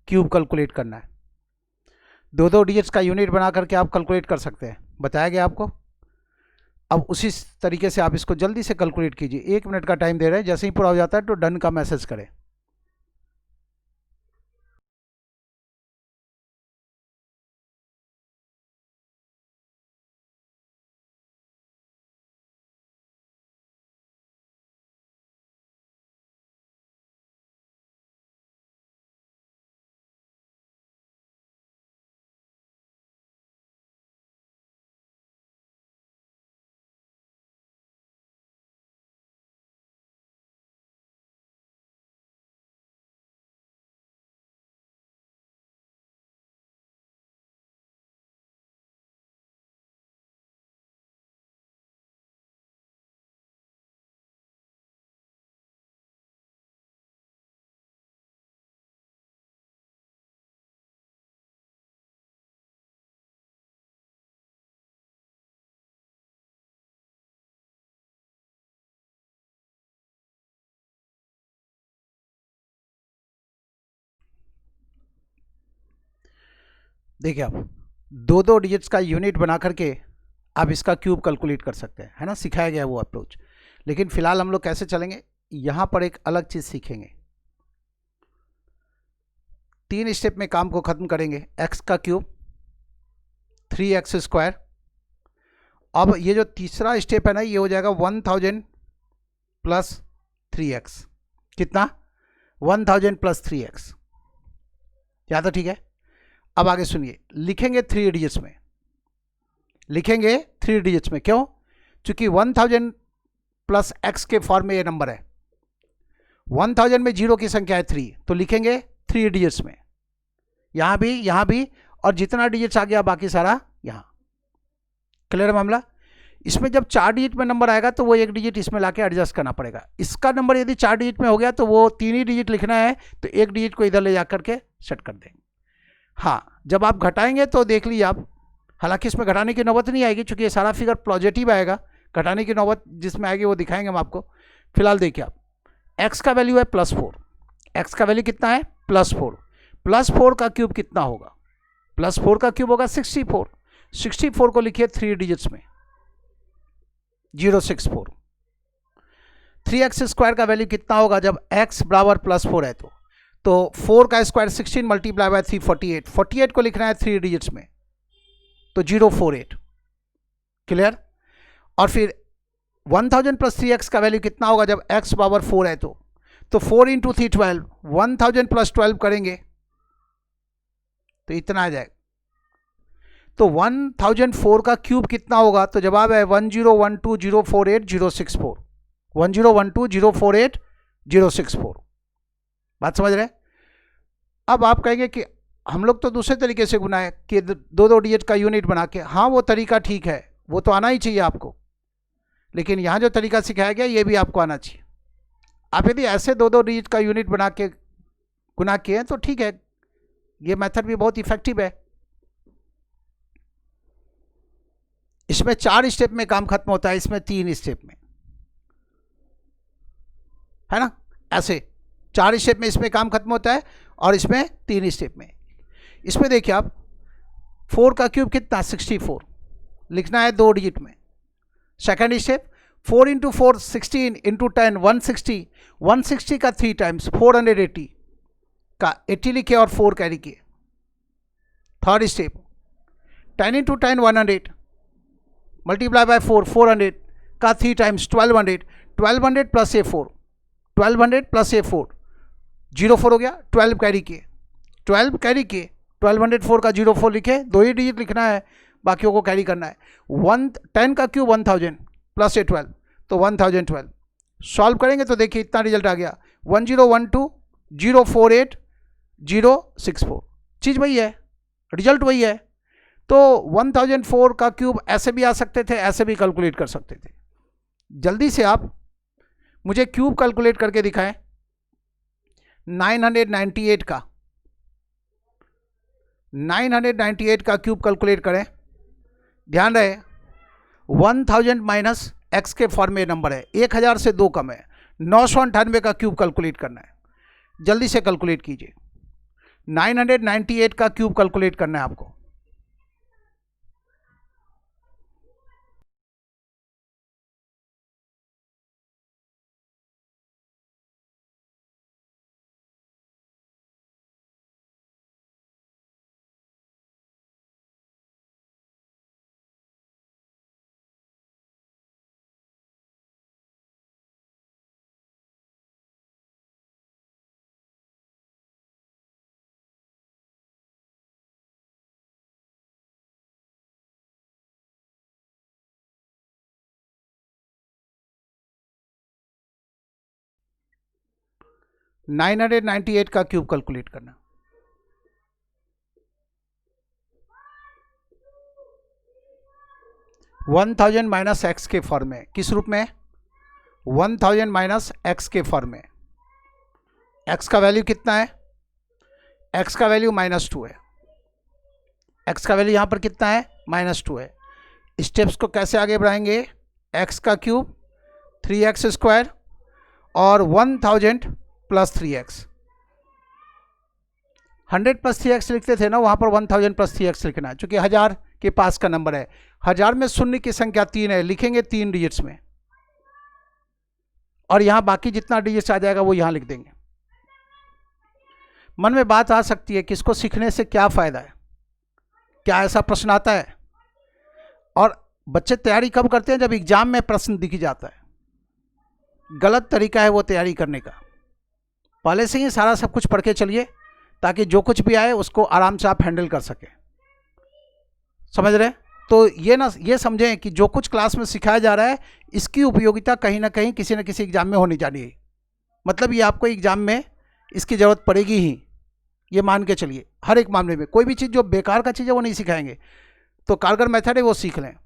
क्यूब कैलकुलेट करना है। दो दो डिजिट्स का यूनिट बना करके आप कैलकुलेट कर सकते हैं, बताया गया आपको। अब उसी तरीके से आप इसको जल्दी से कैलकुलेट कीजिए। 1 मिनट का टाइम दे रहे हैं, जैसे ही पूरा हो जाता है तो डन का मैसेज करें। देखिए आप दो दो डिजिट्स का यूनिट बना करके आप इसका क्यूब कैलकुलेट कर सकते हैं, है ना, सिखाया गया वो अप्रोच। लेकिन फिलहाल हम लोग कैसे चलेंगे, यहाँ पर एक अलग चीज़ सीखेंगे। 3 स्टेप में काम को खत्म करेंगे। x का क्यूब 3x²। अब ये जो तीसरा स्टेप है ना, ये हो जाएगा 1000 प्लस 3x। कितना? 1000 प्लस 3x। या तो ठीक है। अब आगे सुनिए, लिखेंगे 3 डिजिट्स में, लिखेंगे 3 डिजिट्स में। क्यों? चूंकि 1000 प्लस x के फॉर्म में ये नंबर है। 1000 में जीरो की संख्या है 3, तो लिखेंगे 3 डिजिट्स में। यहाँ भी और जितना डिजिट्स आ गया बाकी सारा यहाँ। क्लियर है मामला? इसमें जब 4 डिजिट में नंबर आएगा तो वो 1 डिजिट इसमें लाके एडजस्ट करना पड़ेगा। इसका नंबर यदि 4 डिजिट में हो गया तो वो 3 ही डिजिट लिखना है, तो 1 डिजिट को इधर ले जा करके सेट कर देंगे। हाँ, जब आप घटाएंगे तो देख लीजिए आप, हालांकि इसमें घटाने की नौबत नहीं आएगी क्योंकि ये सारा फिगर पॉजिटिव आएगा। घटाने की नौबत जिसमें आएगी वो दिखाएंगे हम आपको। फिलहाल देखिए आप, x का वैल्यू है +4। x का वैल्यू कितना है? +4। +4 का क्यूब कितना होगा? +4 का क्यूब होगा 64। 64 को लिखिए 3 डिजिट्स में, 064। 3x² का वैल्यू कितना होगा जब x बराबर +4 है? तो 4 का स्क्वायर 16 मल्टीप्लाई बाय 3 48। 48 को लिखना है 3 डिजिट्स में, तो 048। क्लियर? और फिर 1000 प्लस 3x का वैल्यू कितना होगा जब x पावर 4 है? तो 4 इंटू 3 12। 1000 प्लस 12 करेंगे तो इतना आ जाएगा। तो 1004 का क्यूब कितना होगा? तो जवाब है 1012048064। 1012048064। बात समझ रहे? अब आप कहेंगे कि हम लोग तो दूसरे तरीके से गुना है कि दो दो डिजिट का यूनिट बना के। हाँ, वो तरीका ठीक है, वो तो आना ही चाहिए आपको, लेकिन यहाँ जो तरीका सिखाया गया ये भी आपको आना चाहिए। आप यदि ऐसे दो दो डिजिट का यूनिट बना के गुना किए हैं तो ठीक है, ये मेथड भी बहुत इफेक्टिव है। इसमें 4 स्टेप में काम खत्म होता है, इसमें 3 स्टेप में, है ना। ऐसे 4 स्टेप में इसमें काम खत्म होता है और इसमें 3 स्टेप में। इसमें देखिए आप, 4 का क्यूब कितना? 64 लिखना है 2 डिजिट में। Second step, 4 into 4 16 into 10 160। 160 का 3 टाइम्स 480 का 80 लिखे और 4 कैरी किए। Third step, 10 into 10 100 multiply by 4 400 का 3 times 1200। 1200 plus A4, 1200 plus A4, 04 हो गया। 12 कैरी किए, 12 कैरी किए, 1204 का 04 लिखे, 2 ही डिजिट लिखना है, बाकियों को कैरी करना है। 10 का क्यूब 1000 प्लस A12, तो 1012। सॉल्व करेंगे तो देखिए इतना रिजल्ट आ गया, 1012048064। चीज़ वही है, रिजल्ट वही है। तो 1004 का क्यूब ऐसे भी आ सकते थे, ऐसे भी कैलकुलेट कर सकते थे। जल्दी से आप मुझे क्यूब कैलकुलेट करके दिखाएं 998 का। 998 का क्यूब कैलकुलेट करें। ध्यान रहे 1000 माइनस x के फॉर्म में नंबर है, 1000 से 2 कम है। 998 का क्यूब कैलकुलेट करना है। जल्दी से कैलकुलेट कीजिए। 998 का क्यूब कैलकुलेट करना है आपको। नाइन 998 का क्यूब कैलकुलेट करना। $1000 माइनस एक्स के फॉर्म में। किस रूप में? 1000 माइनस एक्स के फॉर्म में। एक्स का वैल्यू कितना है? एक्स का वैल्यू -2 है। एक्स का वैल्यू यहां पर कितना है? -2 है। स्टेप्स को कैसे आगे बढ़ाएंगे? एक्स का क्यूब 3x² और 1000 प्लस 3x। 100 प्लस 3x लिखते थे ना, वहां पर 1000 प्लस 3x लिखना है, चूंकि 1000 के पास का नंबर है। 1000 में शून्य की संख्या 3 है, लिखेंगे 3 डिजिट्स में, और यहां बाकी जितना डिजिट्स आ जाएगा वो यहां लिख देंगे। मन में बात आ सकती है कि इसको सीखने से क्या फायदा है, क्या ऐसा प्रश्न आता है? और बच्चे तैयारी कब करते हैं? जब एग्जाम में प्रश्न दिख जाता है। गलत तरीका है वो तैयारी करने का। पहले से ही सारा सब कुछ पढ़ के चलिए, ताकि जो कुछ भी आए उसको आराम से आप हैंडल कर सकें। समझ रहे? तो ये समझें कि जो कुछ क्लास में सिखाया जा रहा है, इसकी उपयोगिता कहीं ना कहीं किसी न किसी एग्जाम में होनी चाहिए। मतलब ये आपको एग्जाम में इसकी ज़रूरत पड़ेगी ही, ये मान के चलिए। हर एक मामले में कोई भी चीज़ जो बेकार का चीज़ है वो नहीं सिखाएंगे, तो कारगर मेथड है वो सीख लें।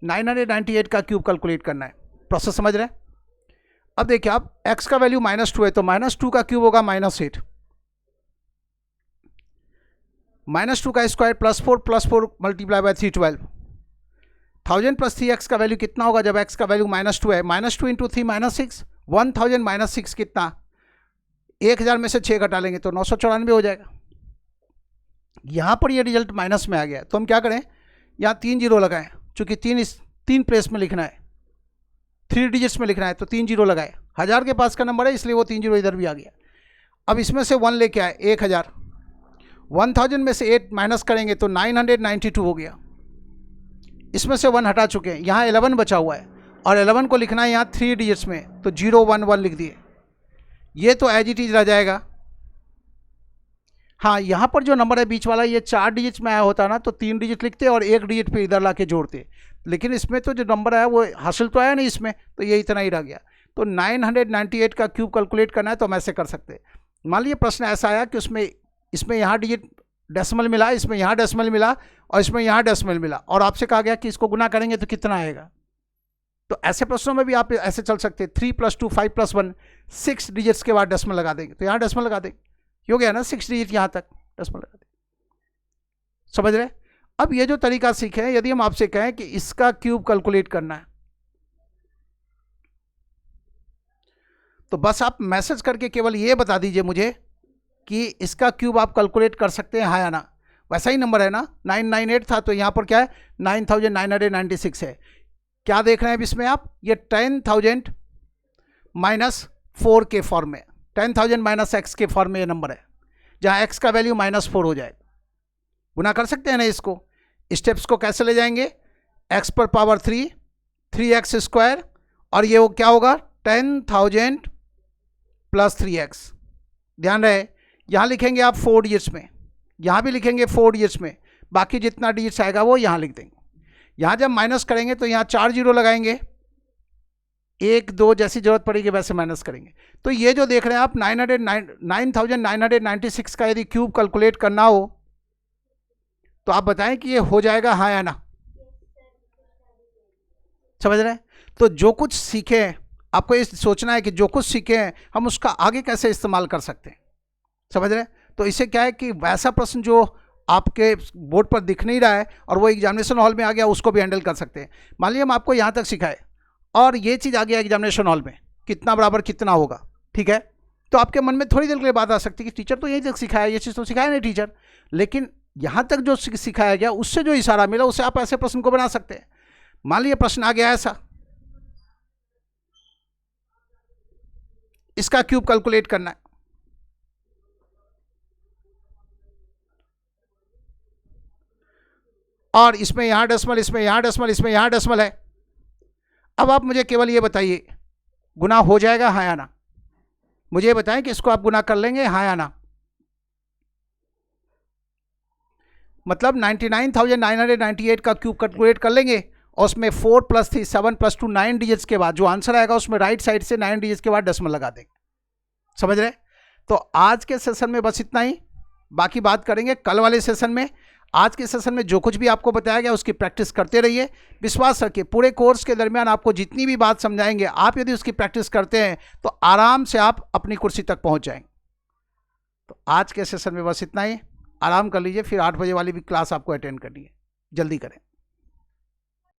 998 का क्यूब कैलकुलेट करना है। प्रोसेस समझ रहे हैं? अब देखिए आप, x का वैल्यू -2 है, तो -2 का क्यूब होगा -8। -2 का square +4 multiply by 312। 1000 plus 3x का वैल्यू कितना होगा जब x का वैल्यू -2 है? -2 इंटू 3 -6। 1000 माइनस 6 कितना? 1000 में से 6 घटा लेंगे तो 994 हो जाएगा। यहां पर ये रिजल्ट माइनस में आ गया, तो हम क्या करें? यहाँ 3 जीरो लगाएं, चूंकि 3 प्लेस में लिखना है, 3 डिजिट्स में लिखना है, तो 3 जीरो लगाए। 1000 के पास का नंबर है, इसलिए वो 3 जीरो इधर भी आ गया। अब इसमें से 1 लेके आए, 1000। 1000 में से 8 माइनस करेंगे तो 992 हो गया। इसमें से 1 हटा चुके हैं, यहाँ 11 बचा हुआ है, और 11 को लिखना है यहाँ 3 डिजिट्स में, तो 011 लिख दिए। ये तो एज इट इज रह जाएगा। हाँ, यहाँ पर जो नंबर है बीच वाला, ये 4 डिजिट्स में आया होता ना तो 3 डिजिट लिखते और 1 डिजिट पे इधर ला के जोड़ते, लेकिन इसमें तो जो नंबर आया वो हासिल तो आया नहीं इसमें, तो ये इतना ही रह गया। तो 998 का क्यूब कैलकुलेट करना है तो हम ऐसे कर सकते हैं। मान लीजिए प्रश्न ऐसा आया कि इसमें यहाँ डिजिट डेसिमल मिला, इसमें यहाँ डेसिमल मिला, और इसमें यहाँ डेसिमल मिला, और आपसे कहा गया कि इसको गुना करेंगे तो कितना आएगा। तो ऐसे प्रश्नों में भी आप ऐसे चल सकते हैं। 3 + 2 5 + 1 6 डिजिट्स के बाद डेसिमल लगा देंगे, तो यहाँ डेसिमल लगा देंगे, हो गया ना 6 डिजिट, यहाँ तक डेसिमल लगा देंगे। समझ रहे? अब ये जो तरीका सीखे हैं, यदि हम आपसे कहें कि इसका क्यूब कैलकुलेट करना है, तो बस आप मैसेज करके केवल ये बता दीजिए मुझे कि इसका क्यूब आप कैलकुलेट कर सकते हैं, हाँ या ना। वैसा ही नंबर है ना, 998 था, तो यहाँ पर क्या है? 9996 है। क्या देख रहे हैं अब इसमें आप? ये 10000 माइनस 4 के फॉर्म में, 10000 माइनस एक्स के फॉर्म में ये नंबर है, जहाँ x का वैल्यू -4 हो जाएगा। गुना कर सकते हैं ना इसको। स्टेप्स को कैसे ले जाएंगे? x पर पावर 3, 3x², और ये वो क्या होगा? 10000 प्लस 3x। ध्यान रहे, यहाँ लिखेंगे आप 4 डिजिट्स में, यहाँ भी लिखेंगे 4 डिजिट्स में, बाकी जितना डिजिट्स आएगा वो यहाँ लिख देंगे। यहाँ जब माइनस करेंगे तो यहाँ 4 जीरो लगाएंगे, 1 2 जैसी जरूरत पड़ेगी वैसे माइनस करेंगे। तो ये जो देख रहे हैं आप 9996 का यदि क्यूब कैलकुलेट करना हो तो आप बताएं कि ये हो जाएगा, हाँ या ना। समझ रहे हैं? तो जो कुछ सीखे आपको ये सोचना है कि जो कुछ सीखे हैं हम उसका आगे कैसे इस्तेमाल कर सकते हैं। समझ रहे हैं? तो इससे क्या है कि वैसा प्रश्न जो आपके बोर्ड पर दिख नहीं रहा है और वो एग्जामिनेशन हॉल में आ गया, उसको भी हैंडल कर सकते हैं। मान लीजिए हम आपको यहाँ तक सिखाए और ये चीज़ आ गया एग्जामिनेशन हॉल में, कितना बराबर कितना होगा, ठीक है। तो आपके मन में थोड़ी देर के लिए बात आ सकती है कि टीचर तो यही तक सिखाया, ये चीज़ तो सिखाया नहीं टीचर, लेकिन यहाँ तक जो सिखाया गया उससे जो इशारा मिला उससे आप ऐसे प्रश्न को बना सकते हैं। मान लीजिए प्रश्न आ गया ऐसा, इसका क्यूब कैलकुलेट करना है, और इसमें यहां डेसिमल, इसमें यहां डेसिमल, इसमें यहां डेसिमल है। अब आप मुझे केवल ये बताइए गुना हो जाएगा हाँ या ना, मुझे बताएं कि इसको आप गुना कर लेंगे हाँ या ना। मतलब 99,998 का क्यूब कैलकुलेट कर लेंगे और उसमें 4 + 3 7 + 2 9 डिजिट्स के बाद जो आंसर आएगा उसमें राइट साइड से 9 डिजिट्स के बाद डेसिमल लगा देंगे। समझ रहे? तो आज के सेशन में बस इतना ही, बाकी बात करेंगे कल वाले सेशन में। आज के सेशन में जो कुछ भी आपको बताया गया उसकी प्रैक्टिस करते रहिए। विश्वास रखिए पूरे कोर्स के दरमियान आपको जितनी भी बात समझाएंगे, आप यदि उसकी प्रैक्टिस करते हैं तो आराम से आप अपनी कुर्सी तक पहुंच जाएंगे। तो आज के सेशन में बस इतना ही, आराम कर लीजिए, फिर 8 बजे वाली भी क्लास आपको अटेंड करनी है, जल्दी करें।